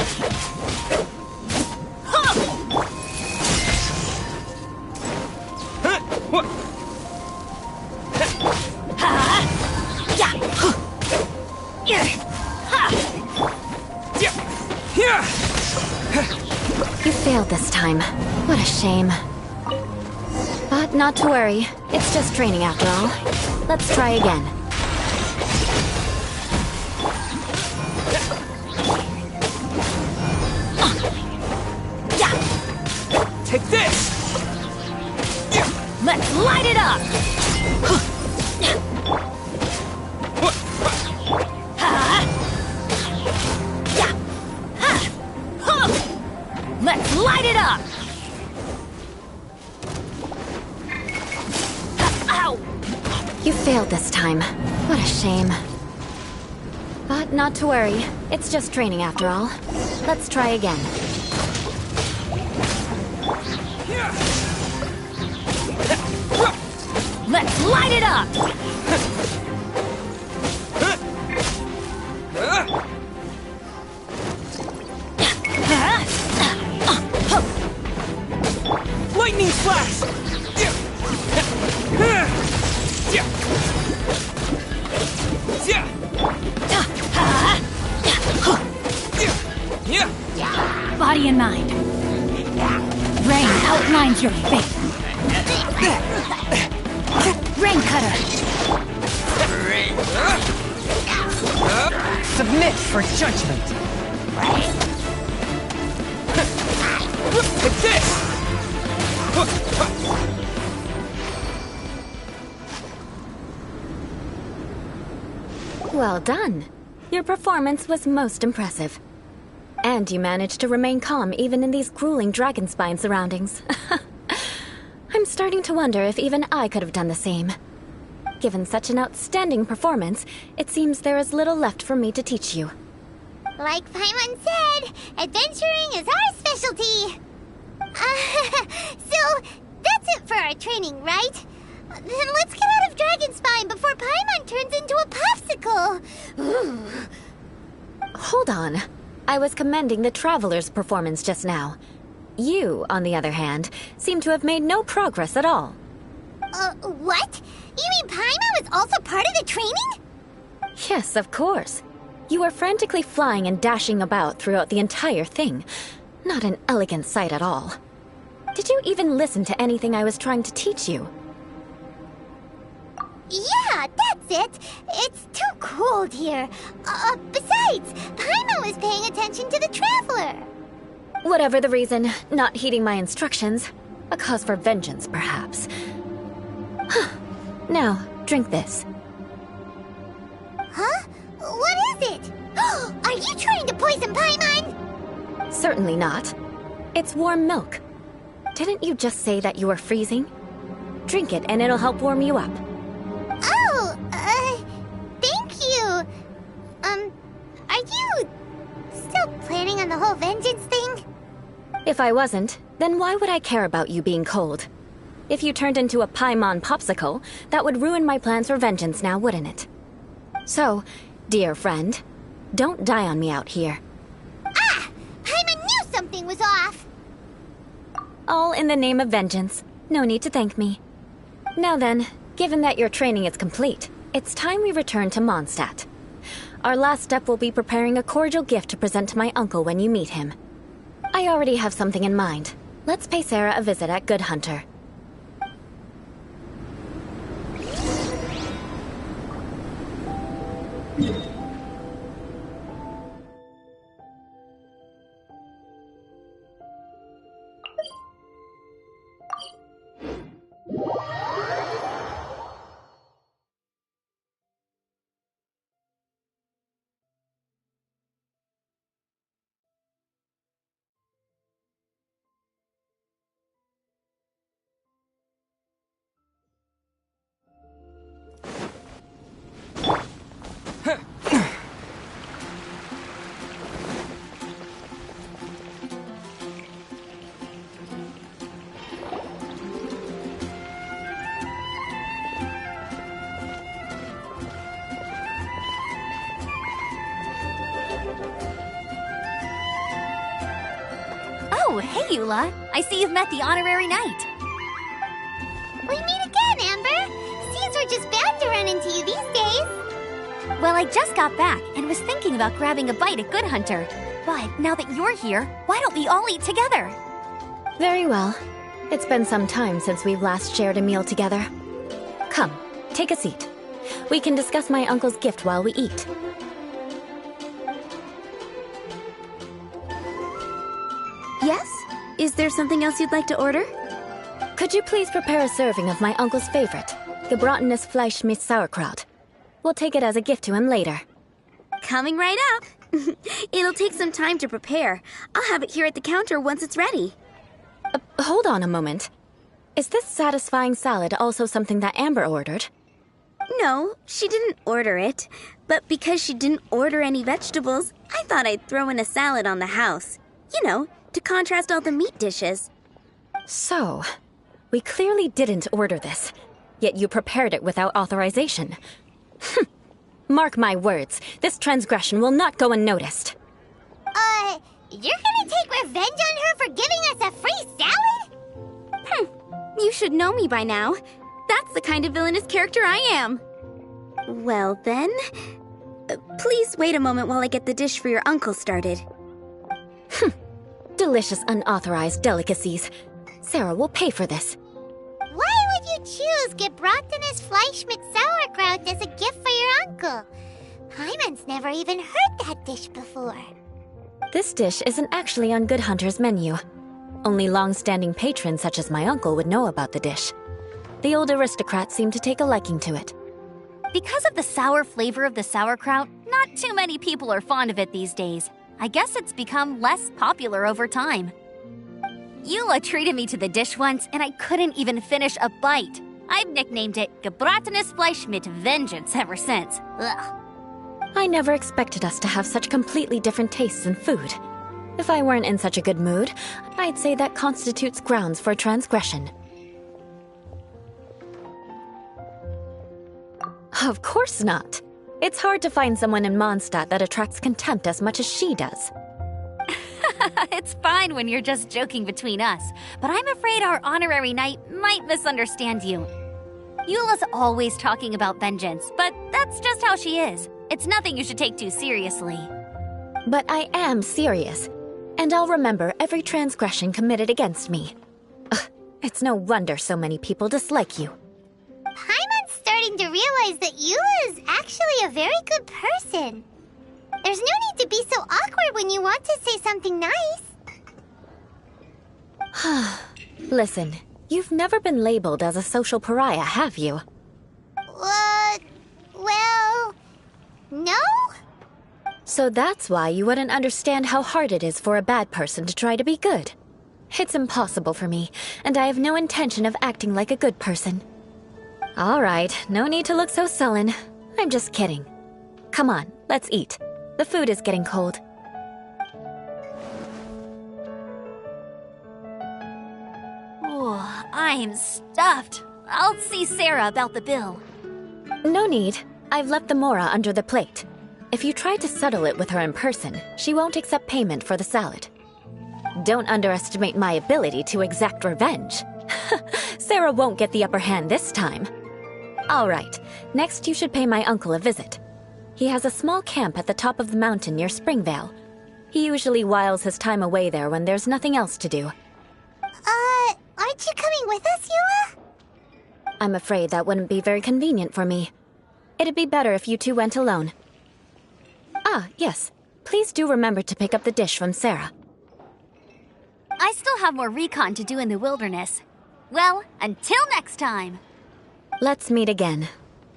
Speaker 7: You failed this time. What a shame. But not to worry. It's just training after all. Let's try again.
Speaker 6: Take this!
Speaker 1: Let's light it up! Let's light it up!
Speaker 7: Failed this time. What a shame. But not to worry. It's just training after all. Let's try again.
Speaker 4: Let's light it up!
Speaker 6: Lightning flash!
Speaker 4: Body and mind. Rain outlines your fate. Rain cutter.
Speaker 6: Submit for judgment. Like this!
Speaker 7: Well done. Your performance was most impressive. And you managed to remain calm even in these grueling dragonspine surroundings. I'm starting to wonder if even I could have done the same. Given such an outstanding performance, it seems there is little left for me to teach you.
Speaker 2: Like Paimon said, adventuring is our specialty. So, that's it for our training, right? Then let's get out of Dragonspine before Paimon turns into a popsicle.
Speaker 7: Hold on. I was commending the Traveler's performance just now. You, on the other hand, seem to have made no progress at all.
Speaker 2: What? You mean Paimon was also part of the training?
Speaker 7: Yes, of course. You were frantically flying and dashing about throughout the entire thing. Not an elegant sight at all. Did you even listen to anything I was trying to teach you?
Speaker 2: Yeah, that's it. It's too cold here. Besides, Paimon was paying attention to the Traveler.
Speaker 7: Whatever the reason, not heeding my instructions. A cause for vengeance, perhaps. Now, drink this.
Speaker 2: Huh? What is it? Are you trying to poison Paimon?
Speaker 7: Certainly not. It's warm milk. Didn't you just say that you were freezing? Drink it and it'll help warm you up.
Speaker 2: Oh, thank you. Are you still planning on the whole vengeance thing?
Speaker 7: If I wasn't, then why would I care about you being cold? If you turned into a Paimon popsicle, that would ruin my plans for vengeance now, wouldn't it? So, dear friend, don't die on me out here.
Speaker 2: Ah! Paimon knew something was off!
Speaker 7: All in the name of vengeance. No need to thank me. Now then, given that your training is complete, it's time we return to Mondstadt. Our last step will be preparing a cordial gift to present to my uncle when you meet him. I already have something in mind. Let's pay Sarah a visit at Good Hunter.
Speaker 4: Oh, hey, Eula. I see you've met the honorary knight.
Speaker 2: We meet again, Amber. Seems we're just bound to run into you these days.
Speaker 4: Well, I just got back and was thinking about grabbing a bite at Good Hunter. But now that you're here, why don't we all eat together?
Speaker 7: Very well. It's been some time since we've last shared a meal together. Come, take a seat. We can discuss my uncle's gift while we eat.
Speaker 11: Yes? Is there something else you'd like to order?
Speaker 7: Could you please prepare a serving of my uncle's favorite, gebratenes Fleisch mit Sauerkraut? We'll take it as a gift to him later.
Speaker 11: Coming right up. It'll take some time to prepare. I'll have it here at the counter once it's ready.
Speaker 7: Hold on a moment. Is this satisfying salad also something that Amber ordered?
Speaker 11: No, she didn't order it. But because she didn't order any vegetables, I thought I'd throw in a salad on the house. You know, to contrast all the meat dishes.
Speaker 7: So, we clearly didn't order this, yet you prepared it without authorization. Mark my words, this transgression will not go unnoticed.
Speaker 2: You're gonna take revenge on her for giving us a free salad?
Speaker 11: You should know me by now. That's the kind of villainous character I am. Well then, please wait a moment while I get the dish for your uncle started.
Speaker 7: Delicious unauthorized delicacies. Sarah will pay for this.
Speaker 2: Why would you choose gebratenes Fleisch mit Sauerkraut as a gift for your uncle? Hyman's never even heard that dish before.
Speaker 7: This dish isn't actually on Good Hunter's menu. Only long-standing patrons such as my uncle would know about the dish. The old aristocrat seemed to take a liking to it.
Speaker 4: Because of the sour flavor of the sauerkraut, not too many people are fond of it these days. I guess it's become less popular over time. Eula treated me to the dish once, and I couldn't even finish a bite. I've nicknamed it gebratenes Fleisch mit Vengeance ever since. Ugh.
Speaker 7: I never expected us to have such completely different tastes in food. If I weren't in such a good mood, I'd say that constitutes grounds for transgression. Of course not. It's hard to find someone in Mondstadt that attracts contempt as much as she does.
Speaker 4: It's fine when you're just joking between us, but I'm afraid our honorary knight might misunderstand you. Eula's always talking about vengeance, but that's just how she is. It's nothing you should take too seriously.
Speaker 7: But I am serious, and I'll remember every transgression committed against me. Ugh, it's no wonder so many people dislike you.
Speaker 2: Paimon's starting to realize that Eula is actually a very good person. There's no need to be so awkward when you want to say something nice.
Speaker 7: Listen, you've never been labeled as a social pariah, have you?
Speaker 2: Well, no?
Speaker 7: So that's why you wouldn't understand how hard it is for a bad person to try to be good. It's impossible for me, and I have no intention of acting like a good person. All right, no need to look so sullen. I'm just kidding. Come on, let's eat. The food is getting cold.
Speaker 4: Oh, I'm stuffed. I'll see Sarah about the bill.
Speaker 7: No need. I've left the mora under the plate. If you try to settle it with her in person, she won't accept payment for the salad. Don't underestimate my ability to exact revenge. Sarah won't get the upper hand this time. All right, next you should pay my uncle a visit. He has a small camp at the top of the mountain near Springvale. He usually whiles his time away there when there's nothing else to do.
Speaker 2: Aren't you coming with us, Eula?
Speaker 7: I'm afraid that wouldn't be very convenient for me. It'd be better if you two went alone. Ah, yes. Please do remember to pick up the dish from Sarah.
Speaker 4: I still have more recon to do in the wilderness. Well, until next time.
Speaker 7: Let's meet again.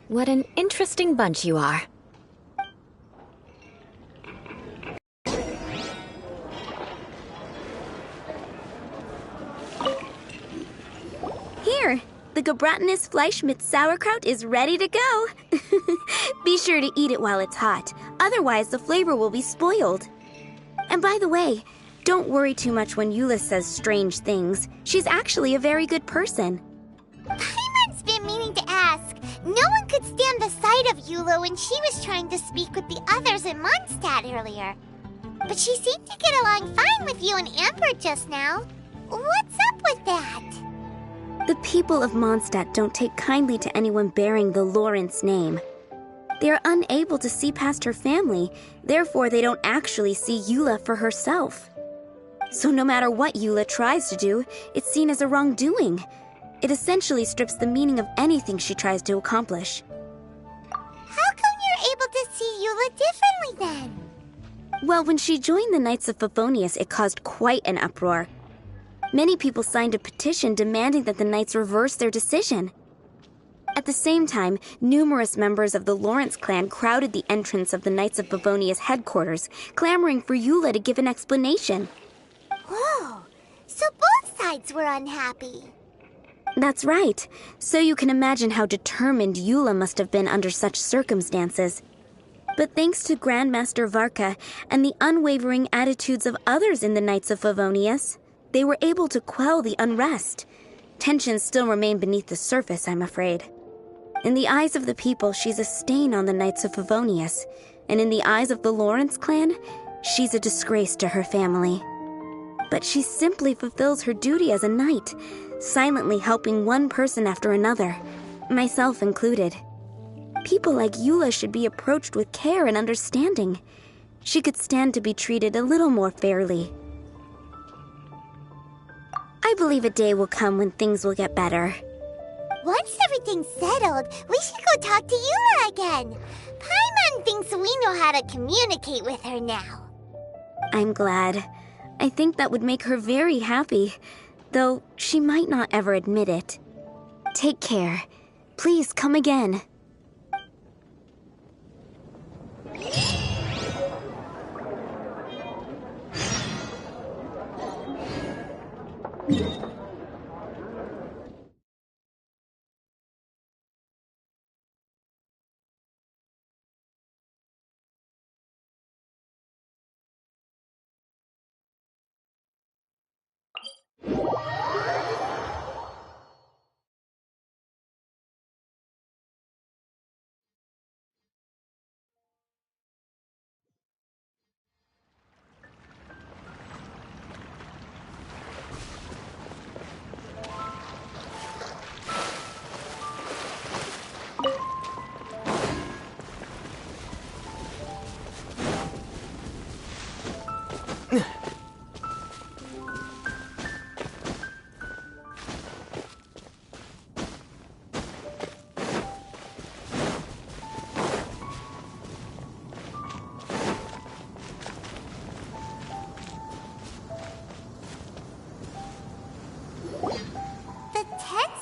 Speaker 7: What an interesting bunch you are.
Speaker 11: Here, the gebratenes Fleisch mit Sauerkraut is ready to go. Be sure to eat it while it's hot, otherwise the flavor will be spoiled. And by the way, don't worry too much when Eula says strange things. She's actually a very good person.
Speaker 2: Paimon's been meaning to ask. No one could stand the sight of Eula when she was trying to speak with the others in Mondstadt earlier. But she seemed to get along fine with you and Amber just now. What's up with that?
Speaker 11: The people of Mondstadt don't take kindly to anyone bearing the Lawrence name. They are unable to see past her family, therefore they don't actually see Eula for herself. So no matter what Eula tries to do, it's seen as a wrongdoing. It essentially strips the meaning of anything she tries to accomplish.
Speaker 2: How come you're able to see Eula differently then?
Speaker 11: Well, when she joined the Knights of Favonius, it caused quite an uproar. Many people signed a petition demanding that the Knights reverse their decision. At the same time, numerous members of the Lawrence clan crowded the entrance of the Knights of Favonius headquarters, clamoring for Eula to give an explanation.
Speaker 2: Whoa, so both sides were unhappy.
Speaker 11: That's right. So you can imagine how determined Eula must have been under such circumstances. But thanks to Grandmaster Varka and the unwavering attitudes of others in the Knights of Favonius, they were able to quell the unrest. Tensions still remain beneath the surface, I'm afraid. In the eyes of the people, she's a stain on the Knights of Favonius, and in the eyes of the Lawrence clan, she's a disgrace to her family. But she simply fulfills her duty as a knight, silently helping one person after another, myself included. People like Eula should be approached with care and understanding. She could stand to be treated a little more fairly. I believe a day will come when things will get better.
Speaker 2: Once everything's settled, we should go talk to Eula again. Paimon thinks we know how to communicate with her now.
Speaker 11: I'm glad. I think that would make her very happy, though she might not ever admit it. Take care. Please come again.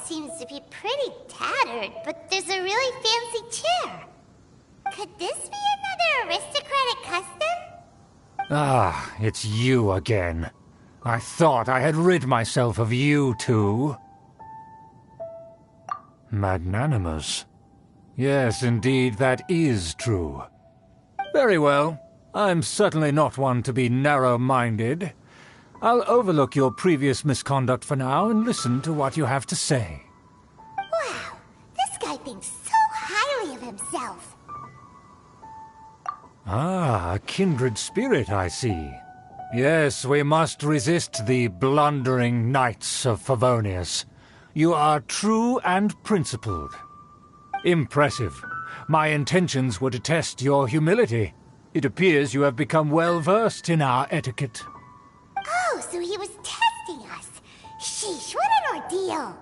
Speaker 2: Seems to be pretty tattered, but there's a really fancy chair. Could this be another aristocratic custom?
Speaker 3: Ah, it's you again. I thought I had rid myself of you two. Magnanimous. Yes, indeed, that is true. Very well. I'm certainly not one to be narrow-minded. I'll overlook your previous misconduct for now and listen to what you have to say.
Speaker 2: Wow, this guy thinks so highly of himself.
Speaker 3: Ah, a kindred spirit, I see. Yes, we must resist the blundering knights of Favonius. You are true and principled. Impressive. My intentions were to test your humility. It appears you have become well-versed in our etiquette.
Speaker 2: Oh, so he was testing us. Sheesh, what an ordeal.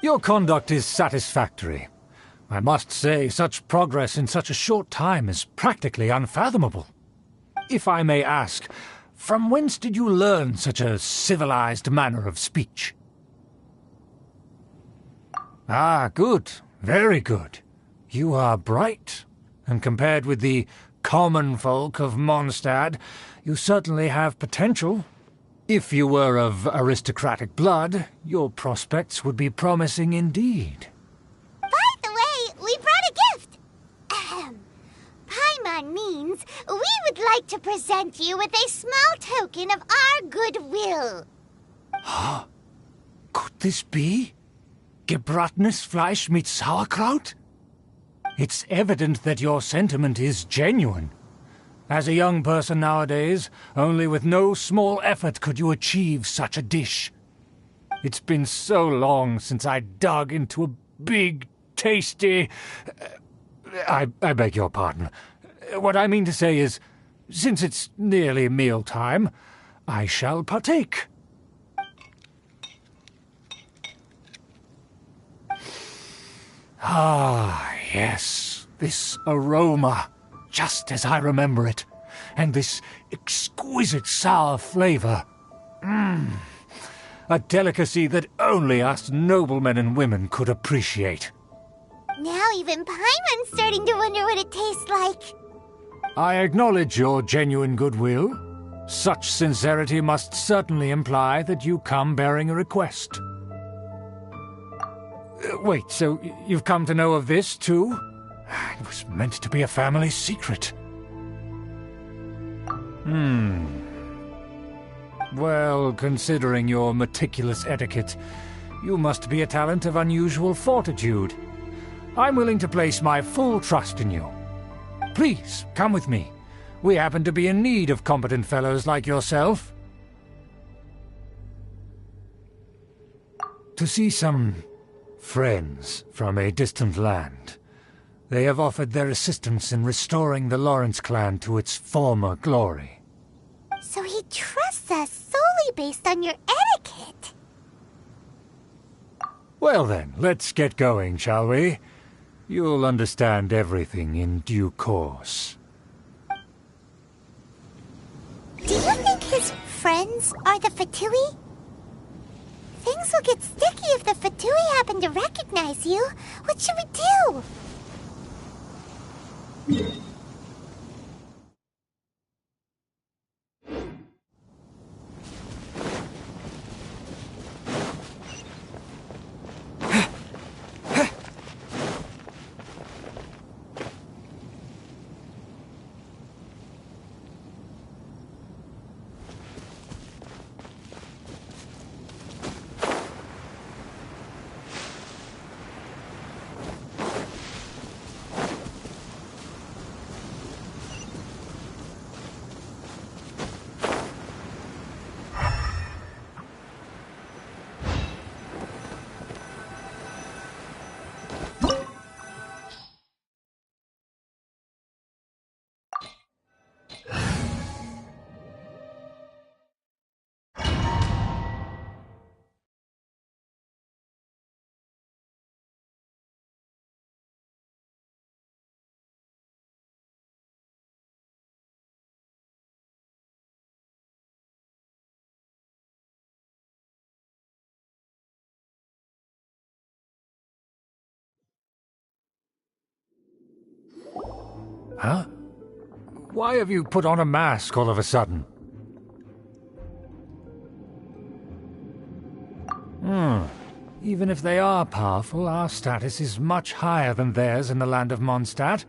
Speaker 3: Your conduct is satisfactory. I must say, such progress in such a short time is practically unfathomable. If I may ask, from whence did you learn such a civilized manner of speech? Ah, good. Very good. You are bright, and compared with the common folk of Mondstadt, you certainly have potential. If you were of aristocratic blood, your prospects would be promising indeed.
Speaker 2: By the way, we brought a gift. Paimon means we would like to present you with a small token of our goodwill.
Speaker 3: Huh? Could this be? Gebratenes Fleisch mit Sauerkraut? It's evident that your sentiment is genuine. As a young person nowadays, only with no small effort could you achieve such a dish. It's been so long since I dug into a big, tasty... I beg your pardon. What I mean to say is, since it's nearly mealtime, I shall partake. Ah, yes, this aroma, just as I remember it, and this exquisite sour flavor. A delicacy that only us noblemen and women could appreciate.
Speaker 2: Now even Paimon's starting to wonder what it tastes like.
Speaker 3: I acknowledge your genuine goodwill. Such sincerity must certainly imply that you come bearing a request. Wait, so you've come to know of this, too? It was meant to be a family secret. Well, considering your meticulous etiquette, you must be a talent of unusual fortitude. I'm willing to place my full trust in you. Please, come with me. We happen to be in need of competent fellows like yourself. To see some friends from a distant land. They have offered their assistance in restoring the Lawrence clan to its former glory.
Speaker 2: So he trusts us solely based on your etiquette.
Speaker 3: Well then, let's get going, shall we? You'll understand everything in due course.
Speaker 2: Do you think his friends are the Fatui? Things will get sticky if the Fatui happen to recognize you. What should we do?
Speaker 3: Huh? Why have you put on a mask all of a sudden? Even if they are powerful, our status is much higher than theirs in the land of Mondstadt.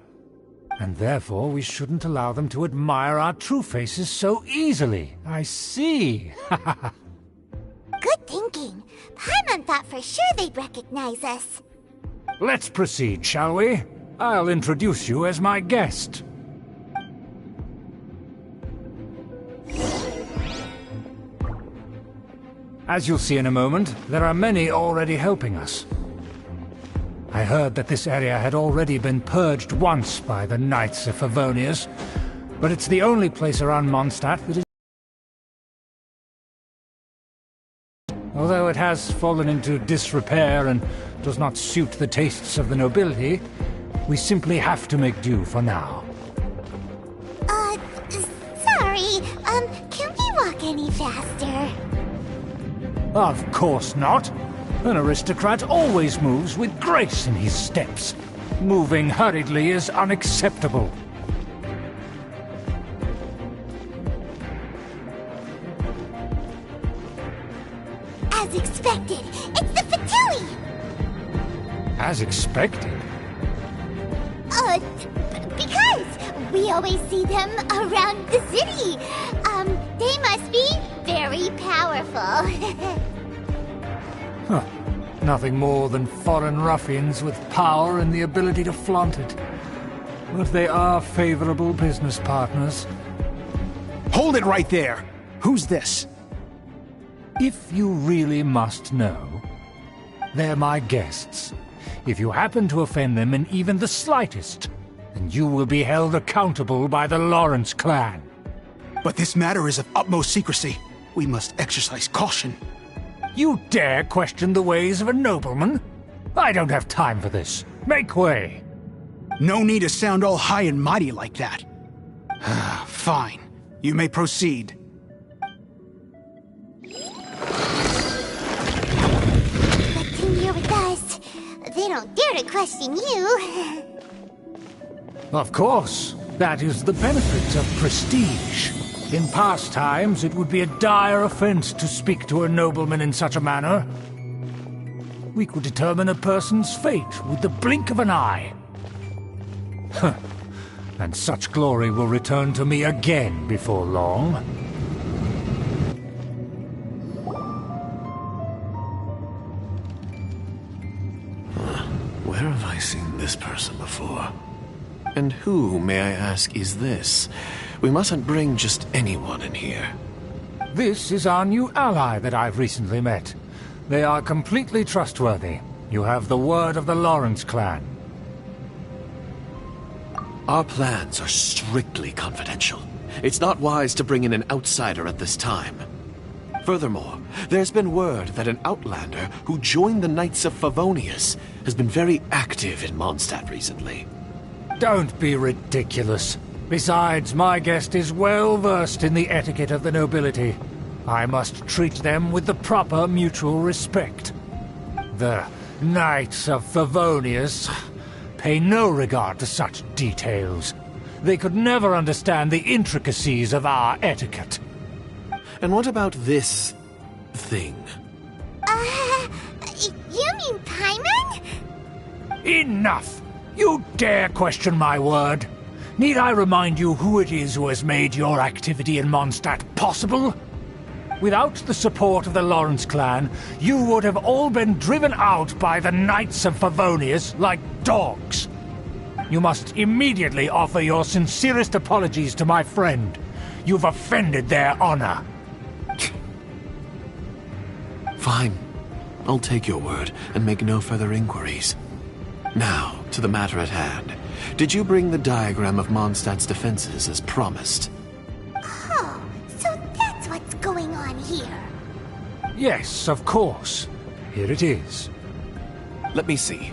Speaker 3: And therefore we shouldn't allow them to admire our true faces so easily. I see.
Speaker 2: Good thinking. Paimon thought for sure they'd recognize us.
Speaker 3: Let's proceed, shall we? I'll introduce you as my guest. As you'll see in a moment, there are many already helping us. I heard that this area had already been purged once by the Knights of Favonius, but it's the only place around Mondstadt that is... Although it has fallen into disrepair and does not suit the tastes of the nobility, we simply have to make do for now.
Speaker 2: Sorry, can we walk any faster?
Speaker 3: Of course not. An aristocrat always moves with grace in his steps. Moving hurriedly is unacceptable.
Speaker 2: As expected, it's the Fatui!
Speaker 3: As expected?
Speaker 2: Because we always see them around the city. They must be very powerful.
Speaker 3: Huh. Nothing more than foreign ruffians with power and the ability to flaunt it. But they are favorable business partners.
Speaker 9: Hold it right there! Who's this?
Speaker 3: If you really must know, they're my guests. If you happen to offend them in even the slightest, then you will be held accountable by the Lawrence clan.
Speaker 9: But this matter is of utmost secrecy. We must exercise caution.
Speaker 3: You dare question the ways of a nobleman? I don't have time for this. Make way.
Speaker 9: No need to sound all high and mighty like that. Fine. You may proceed.
Speaker 2: But here with us, they don't dare to question you.
Speaker 3: Of course. That is the benefit of prestige. In past times, it would be a dire offense to speak to a nobleman in such a manner. We could determine a person's fate with the blink of an eye. Huh. And such glory will return to me again before long.
Speaker 10: Where have I seen this person before? And who, may I ask, is this? We mustn't bring just anyone in here.
Speaker 3: This is our new ally that I've recently met. They are completely trustworthy. You have the word of the Lawrence clan.
Speaker 10: Our plans are strictly confidential. It's not wise to bring in an outsider at this time. Furthermore, there's been word that an outlander who joined the Knights of Favonius has been very active in Mondstadt recently.
Speaker 3: Don't be ridiculous. Besides, my guest is well versed in the etiquette of the nobility. I must treat them with the proper mutual respect. The Knights of Favonius pay no regard to such details. They could never understand the intricacies of our etiquette.
Speaker 10: And what about this thing?
Speaker 2: You mean Paimon?
Speaker 3: Enough! You dare question my word? Need I remind you who it is who has made your activity in Mondstadt possible? Without the support of the Lawrence clan, you would have all been driven out by the Knights of Favonius like dogs. You must immediately offer your sincerest apologies to my friend. You've offended their honor.
Speaker 10: Fine. I'll take your word and make no further inquiries. Now, to the matter at hand. Did you bring the diagram of Mondstadt's defenses as promised?
Speaker 2: Oh, so that's what's going on here.
Speaker 3: Yes, of course. Here it is.
Speaker 10: Let me see.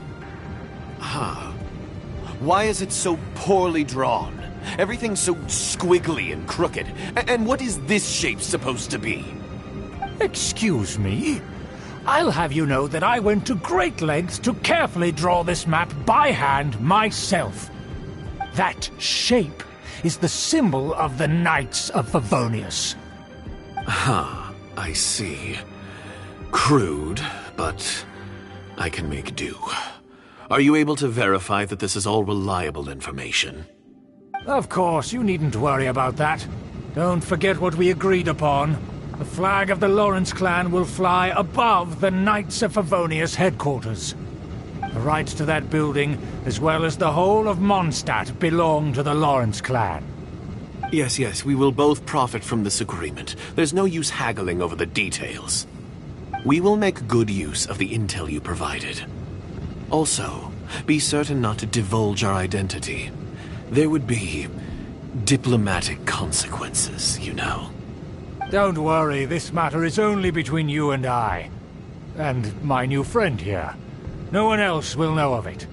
Speaker 10: Why is it so poorly drawn? Everything's so squiggly and crooked. And what is this shape supposed to be?
Speaker 3: Excuse me? I'll have you know that I went to great lengths to carefully draw this map by hand myself. That shape is the symbol of the Knights of Favonius.
Speaker 10: I see. Crude, but I can make do. Are you able to verify that this is all reliable information?
Speaker 3: Of course, you needn't worry about that. Don't forget what we agreed upon. The flag of the Lawrence clan will fly above the Knights of Favonius headquarters. The rights to that building, as well as the whole of Mondstadt, belong to the Lawrence clan.
Speaker 10: Yes, we will both profit from this agreement. There's no use haggling over the details. We will make good use of the intel you provided. Also, be certain not to divulge our identity. There would be diplomatic consequences, you know.
Speaker 3: Don't worry, this matter is only between you and I. And my new friend here. No one else will know of it.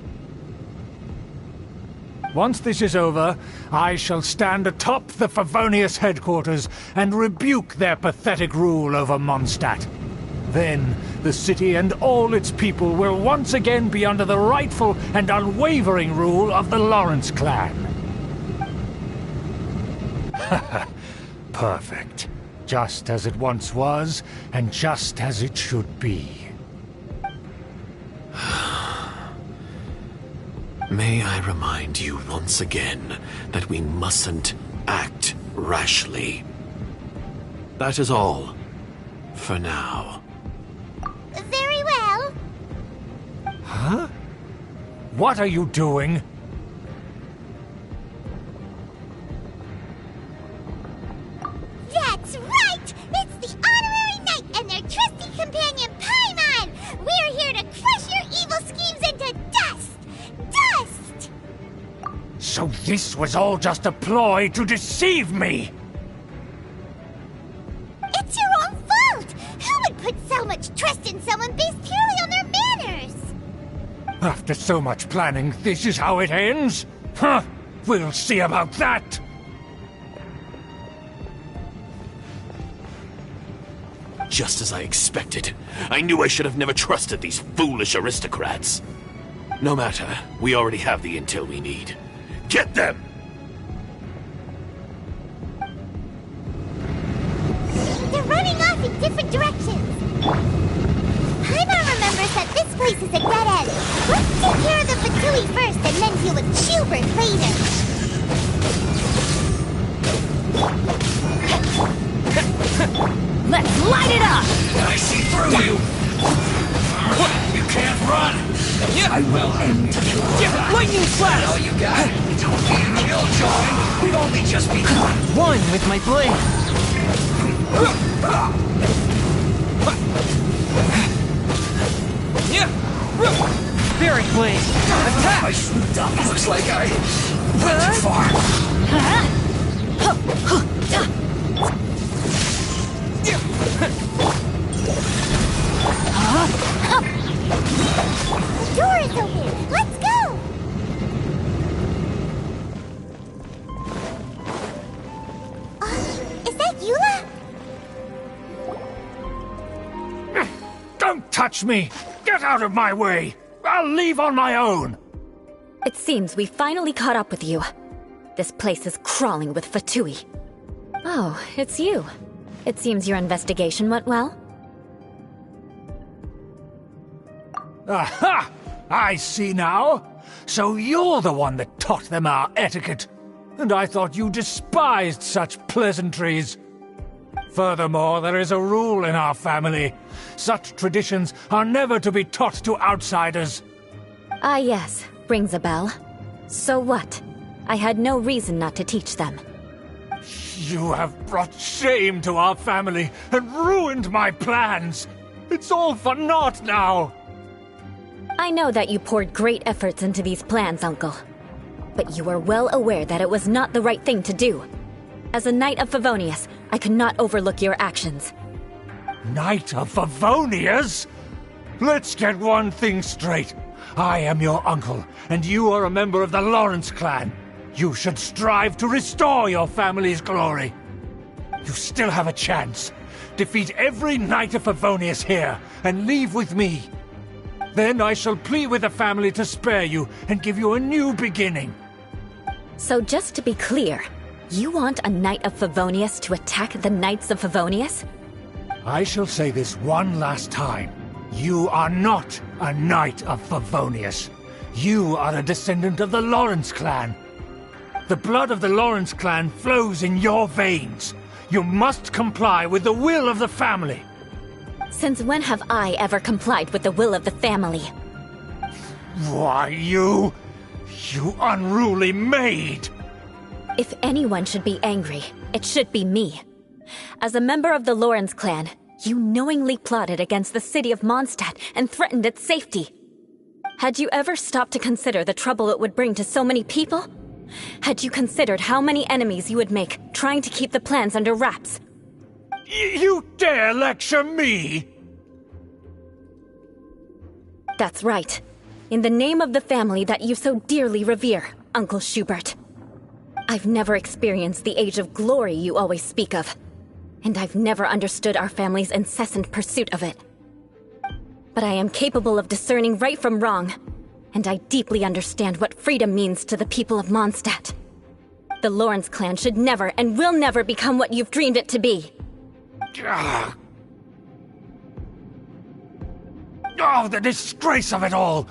Speaker 3: Once this is over, I shall stand atop the Favonius headquarters and rebuke their pathetic rule over Mondstadt. Then, the city and all its people will once again be under the rightful and unwavering rule of the Lawrence clan. Perfect. Just as it once was, and just as it should be.
Speaker 10: May I remind you once again that we mustn't act rashly. That is all, for now.
Speaker 2: Very well.
Speaker 3: Huh? What are you doing?
Speaker 2: That's right! It's the honorary knight and their trusty companion, Paimon! We're here to crush your evil schemes into dust! Dust!
Speaker 3: So this was all just a ploy to deceive me!
Speaker 2: It's your own fault! Who would put so much trust in someone based purely on their manners?
Speaker 3: After so much planning, this is how it ends? Huh! We'll see about that!
Speaker 10: Just as I expected. I knew I should have never trusted these foolish aristocrats. No matter, we already have the intel we need. Get them!
Speaker 2: They're running off in different directions. Paimon remembers that this
Speaker 5: I see through you! You can't run! I will end you!
Speaker 6: Lightning slash!
Speaker 5: All you got? Don't mean you'll join! We've only just begun!
Speaker 6: One with my blade! Fairy blade! Attack!
Speaker 5: I swooped up. Looks like I went too far.
Speaker 2: The door is open! Let's go! Is that Eula?
Speaker 3: Don't touch me! Get out of my way! I'll leave on my own!
Speaker 7: It seems we finally caught up with you. This place is crawling with Fatui. Oh, it's you. It seems your investigation went well.
Speaker 3: Aha! I see now. So you're the one that taught them our etiquette. And I thought you despised such pleasantries. Furthermore, there is a rule in our family. Such traditions are never to be taught to outsiders.
Speaker 7: Ah yes, rings a bell. So what? I had no reason not to teach them.
Speaker 3: You have brought shame to our family and ruined my plans. It's all for naught now.
Speaker 7: I know that you poured great efforts into these plans, Uncle. But you were well aware that it was not the right thing to do. As a Knight of Favonius, I could not overlook your actions.
Speaker 3: Knight of Favonius? Let's get one thing straight. I am your uncle, and you are a member of the Lawrence clan. You should strive to restore your family's glory. You still have a chance. Defeat every Knight of Favonius here, and leave with me. Then I shall plead with the family to spare you and give you a new beginning.
Speaker 7: So just to be clear, you want a Knight of Favonius to attack the Knights of Favonius?
Speaker 3: I shall say this one last time. You are not a Knight of Favonius. You are a descendant of the Lawrence clan. The blood of the Lawrence clan flows in your veins. You must comply with the will of the family.
Speaker 7: Since when have I ever complied with the will of the family?
Speaker 3: Why, you unruly maid!
Speaker 7: If anyone should be angry, it should be me. As a member of the Lawrence clan, you knowingly plotted against the city of Mondstadt and threatened its safety. Had you ever stopped to consider the trouble it would bring to so many people? Had you considered how many enemies you would make trying to keep the plans under wraps?
Speaker 3: You dare lecture me?
Speaker 7: That's right. In the name of the family that you so dearly revere, Uncle Schubert. I've never experienced the age of glory you always speak of. And I've never understood our family's incessant pursuit of it. But I am capable of discerning right from wrong, and I deeply understand what freedom means to the people of Mondstadt. The Lawrence clan should never and will never become what you've dreamed it to be.
Speaker 3: Oh, the disgrace of it all!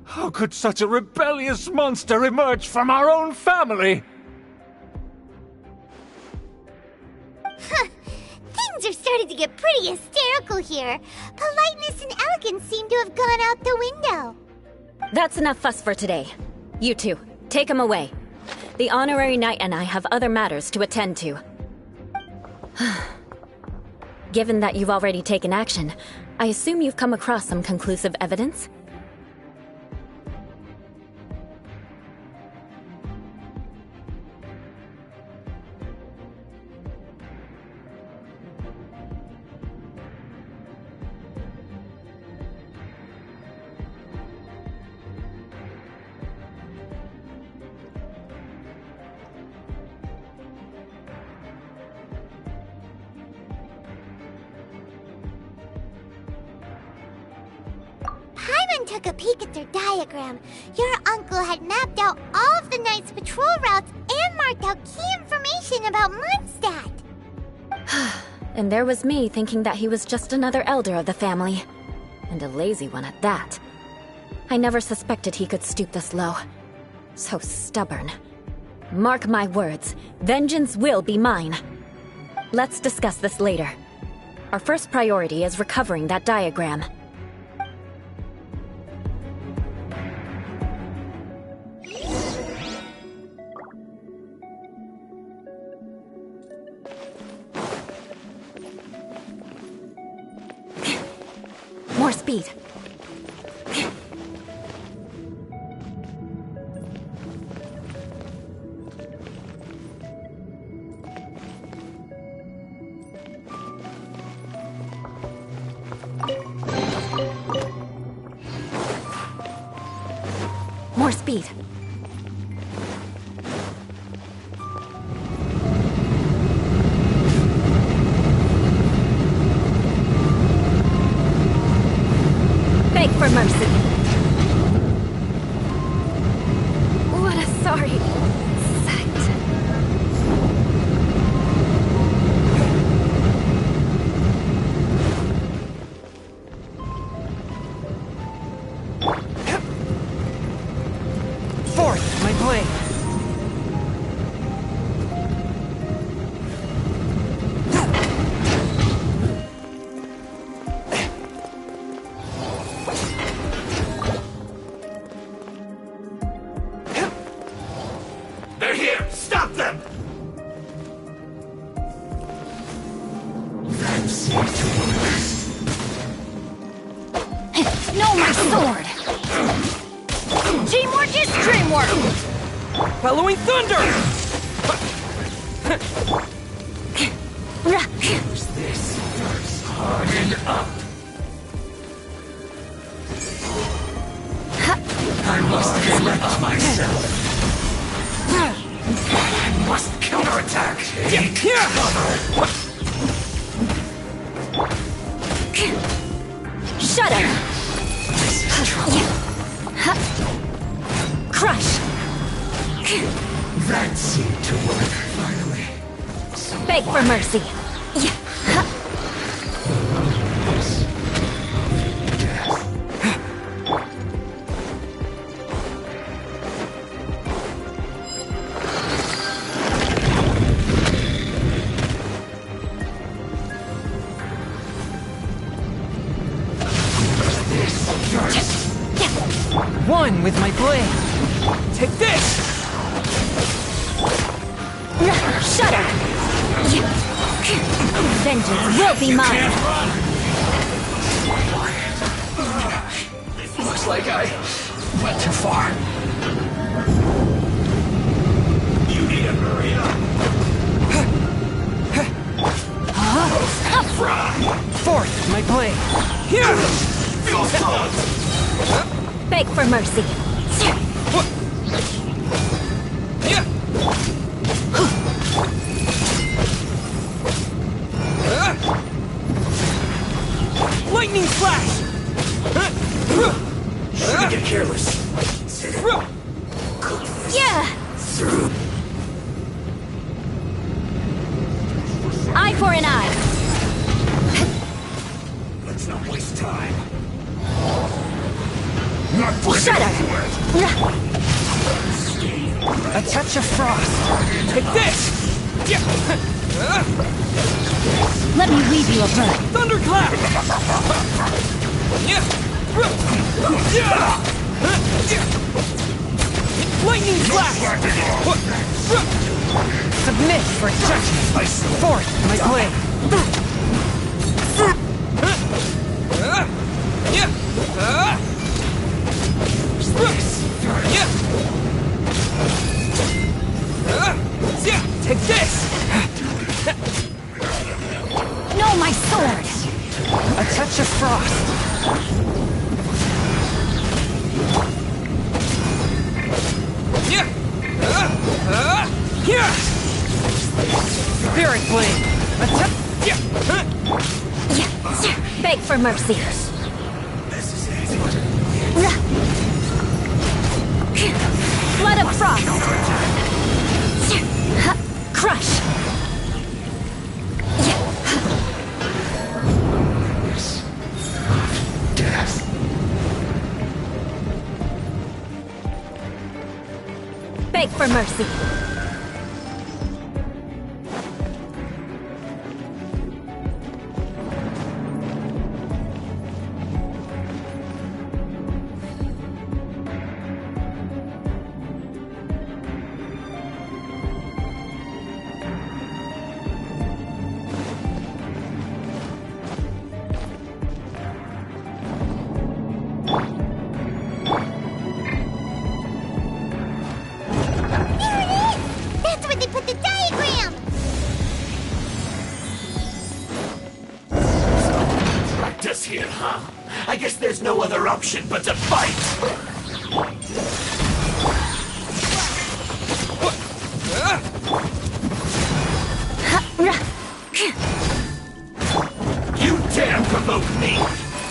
Speaker 3: How could such a rebellious monster emerge from our own family?
Speaker 2: Things are starting to get pretty hysterical here. Politeness and elegance seem to have gone out the window.
Speaker 7: That's enough fuss for today. You two, take him away. The honorary knight and I have other matters to attend to. Given that you've already taken action, I assume you've come across some conclusive evidence?
Speaker 2: Paimon took a peek at their diagram. Your uncle had mapped out all of the Knight's patrol routes and marked out key information about Mondstadt.
Speaker 7: And there was me thinking that he was just another elder of the family. And a lazy one at that. I never suspected he could stoop this low. So stubborn. Mark my words, vengeance will be mine. Let's discuss this later. Our first priority is recovering that diagram. More speed. More speed. Beg for mercy. What a sorry sight.
Speaker 6: Fourth, my blade.
Speaker 5: They're here! Stop them!
Speaker 4: No, my sword! Teamwork is dreamwork!
Speaker 6: Bellowing thunder!
Speaker 5: Use this first. Harden up. I must collect myself. I must counterattack. Take cover.
Speaker 7: Shudder! Crush!
Speaker 5: That seemed to work, finally.
Speaker 7: Beg for mercy.
Speaker 6: One with my blade. Take this!
Speaker 7: Shudder! Vengeance will be mine!
Speaker 5: Looks like I went too far. You need to hurry up. Fry.
Speaker 6: Fourth, my blade. Here!
Speaker 5: Feel fun.
Speaker 7: Beg for mercy.
Speaker 6: Lightning flash!
Speaker 5: Shouldn't get careless.
Speaker 7: Yeah! Eye for an eye.
Speaker 5: Let's not waste time. Not
Speaker 7: Shudder!
Speaker 6: A touch of frost. Take this!
Speaker 7: Let me weave you a bird.
Speaker 6: Thunderclap! Lightning flash! Submit for judgment. Fourth, my blade. Take this!
Speaker 7: No, my sword!
Speaker 6: A touch of frost. Here! Spirit blade. A touch.
Speaker 7: Beg for mercy.
Speaker 5: This is it.
Speaker 7: Flood of frost. Crush.
Speaker 5: Death.
Speaker 7: Beg for mercy.
Speaker 5: us here, huh? I guess there's no other option but to fight! You dare provoke me!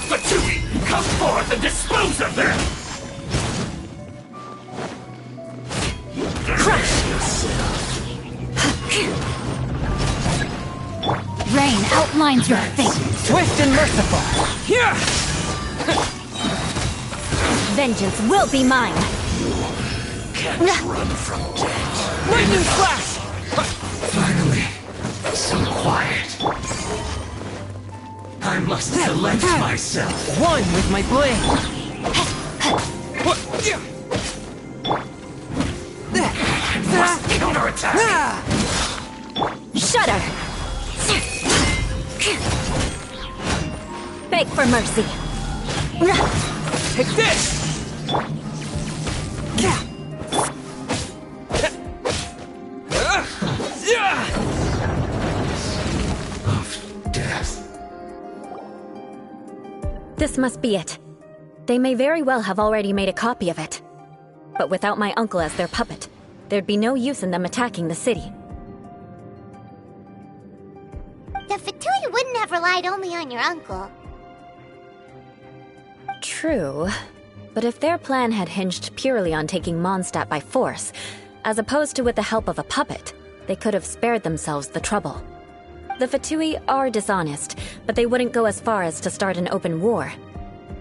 Speaker 5: Fatui, come forth and dispose of them!
Speaker 1: Crush yourself! Rain outlines your fate.
Speaker 6: Swift and merciful.
Speaker 1: Here! Vengeance will be mine.
Speaker 5: Can't run from death.
Speaker 6: Lightning flash!
Speaker 5: Finally, some quiet. I must select myself.
Speaker 6: One with my blade.
Speaker 5: I must counterattack.
Speaker 1: Shudder! Beg for mercy.
Speaker 6: Take this!
Speaker 5: Of death.
Speaker 7: This must be it. They may very well have already made a copy of it. But without my uncle as their puppet, there'd be no use in them attacking the city.
Speaker 2: The Fatui wouldn't have relied only on your uncle.
Speaker 7: True. But if their plan had hinged purely on taking Mondstadt by force, as opposed to with the help of a puppet, they could have spared themselves the trouble. The Fatui are dishonest, but they wouldn't go as far as to start an open war.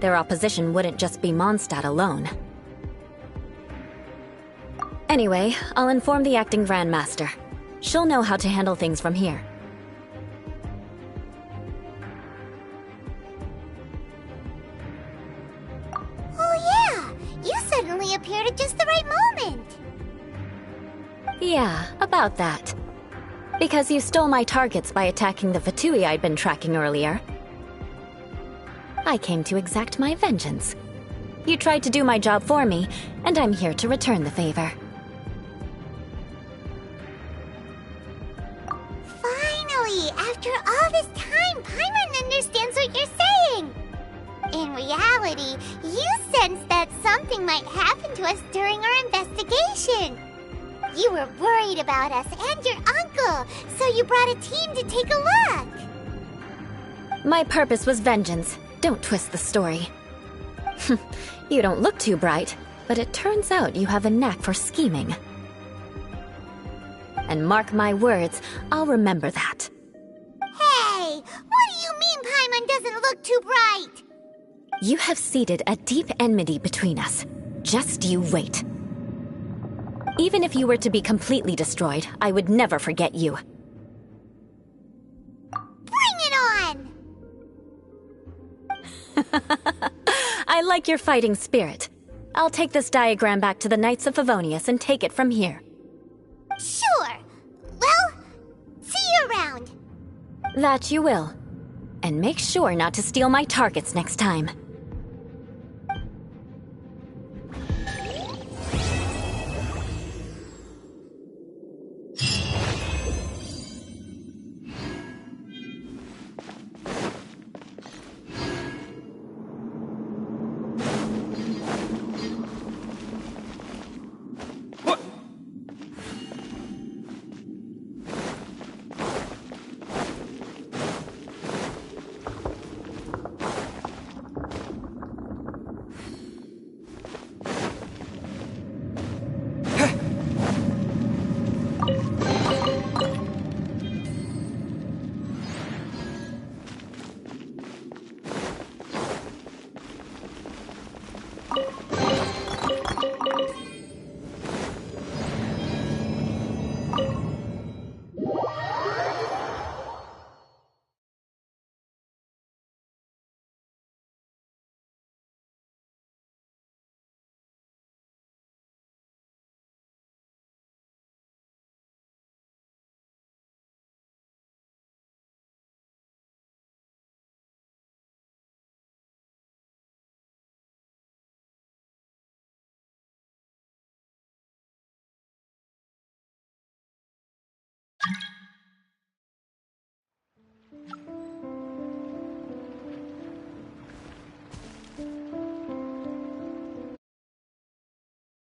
Speaker 7: Their opposition wouldn't just be Mondstadt alone. Anyway, I'll inform the acting Grandmaster. She'll know how to handle things from here.
Speaker 2: Oh yeah! You suddenly appeared at just the right moment!
Speaker 7: Yeah, about that. Because you stole my targets by attacking the Fatui I'd been tracking earlier. I came to exact my vengeance. You tried to do my job for me, and I'm here to return the favor.
Speaker 2: Finally! After all this time, Paimon understands what you're saying! In reality, you sensed that something might happen to us during our investigation. You were worried about us and your uncle, so you brought a team to take a look.
Speaker 7: My purpose was vengeance. Don't twist the story. You don't look too bright, but it turns out you have a knack for scheming. And mark my words, I'll remember that.
Speaker 2: Hey, what do you mean Paimon doesn't look too bright?
Speaker 7: You have seeded a deep enmity between us. Just you wait. Even if you were to be completely destroyed, I would never forget you.
Speaker 2: Bring it on!
Speaker 7: I like your fighting spirit. I'll take this diagram back to the Knights of Favonius and take it from here.
Speaker 2: Sure. Well, see you around.
Speaker 7: That you will. And make sure not to steal my targets next time.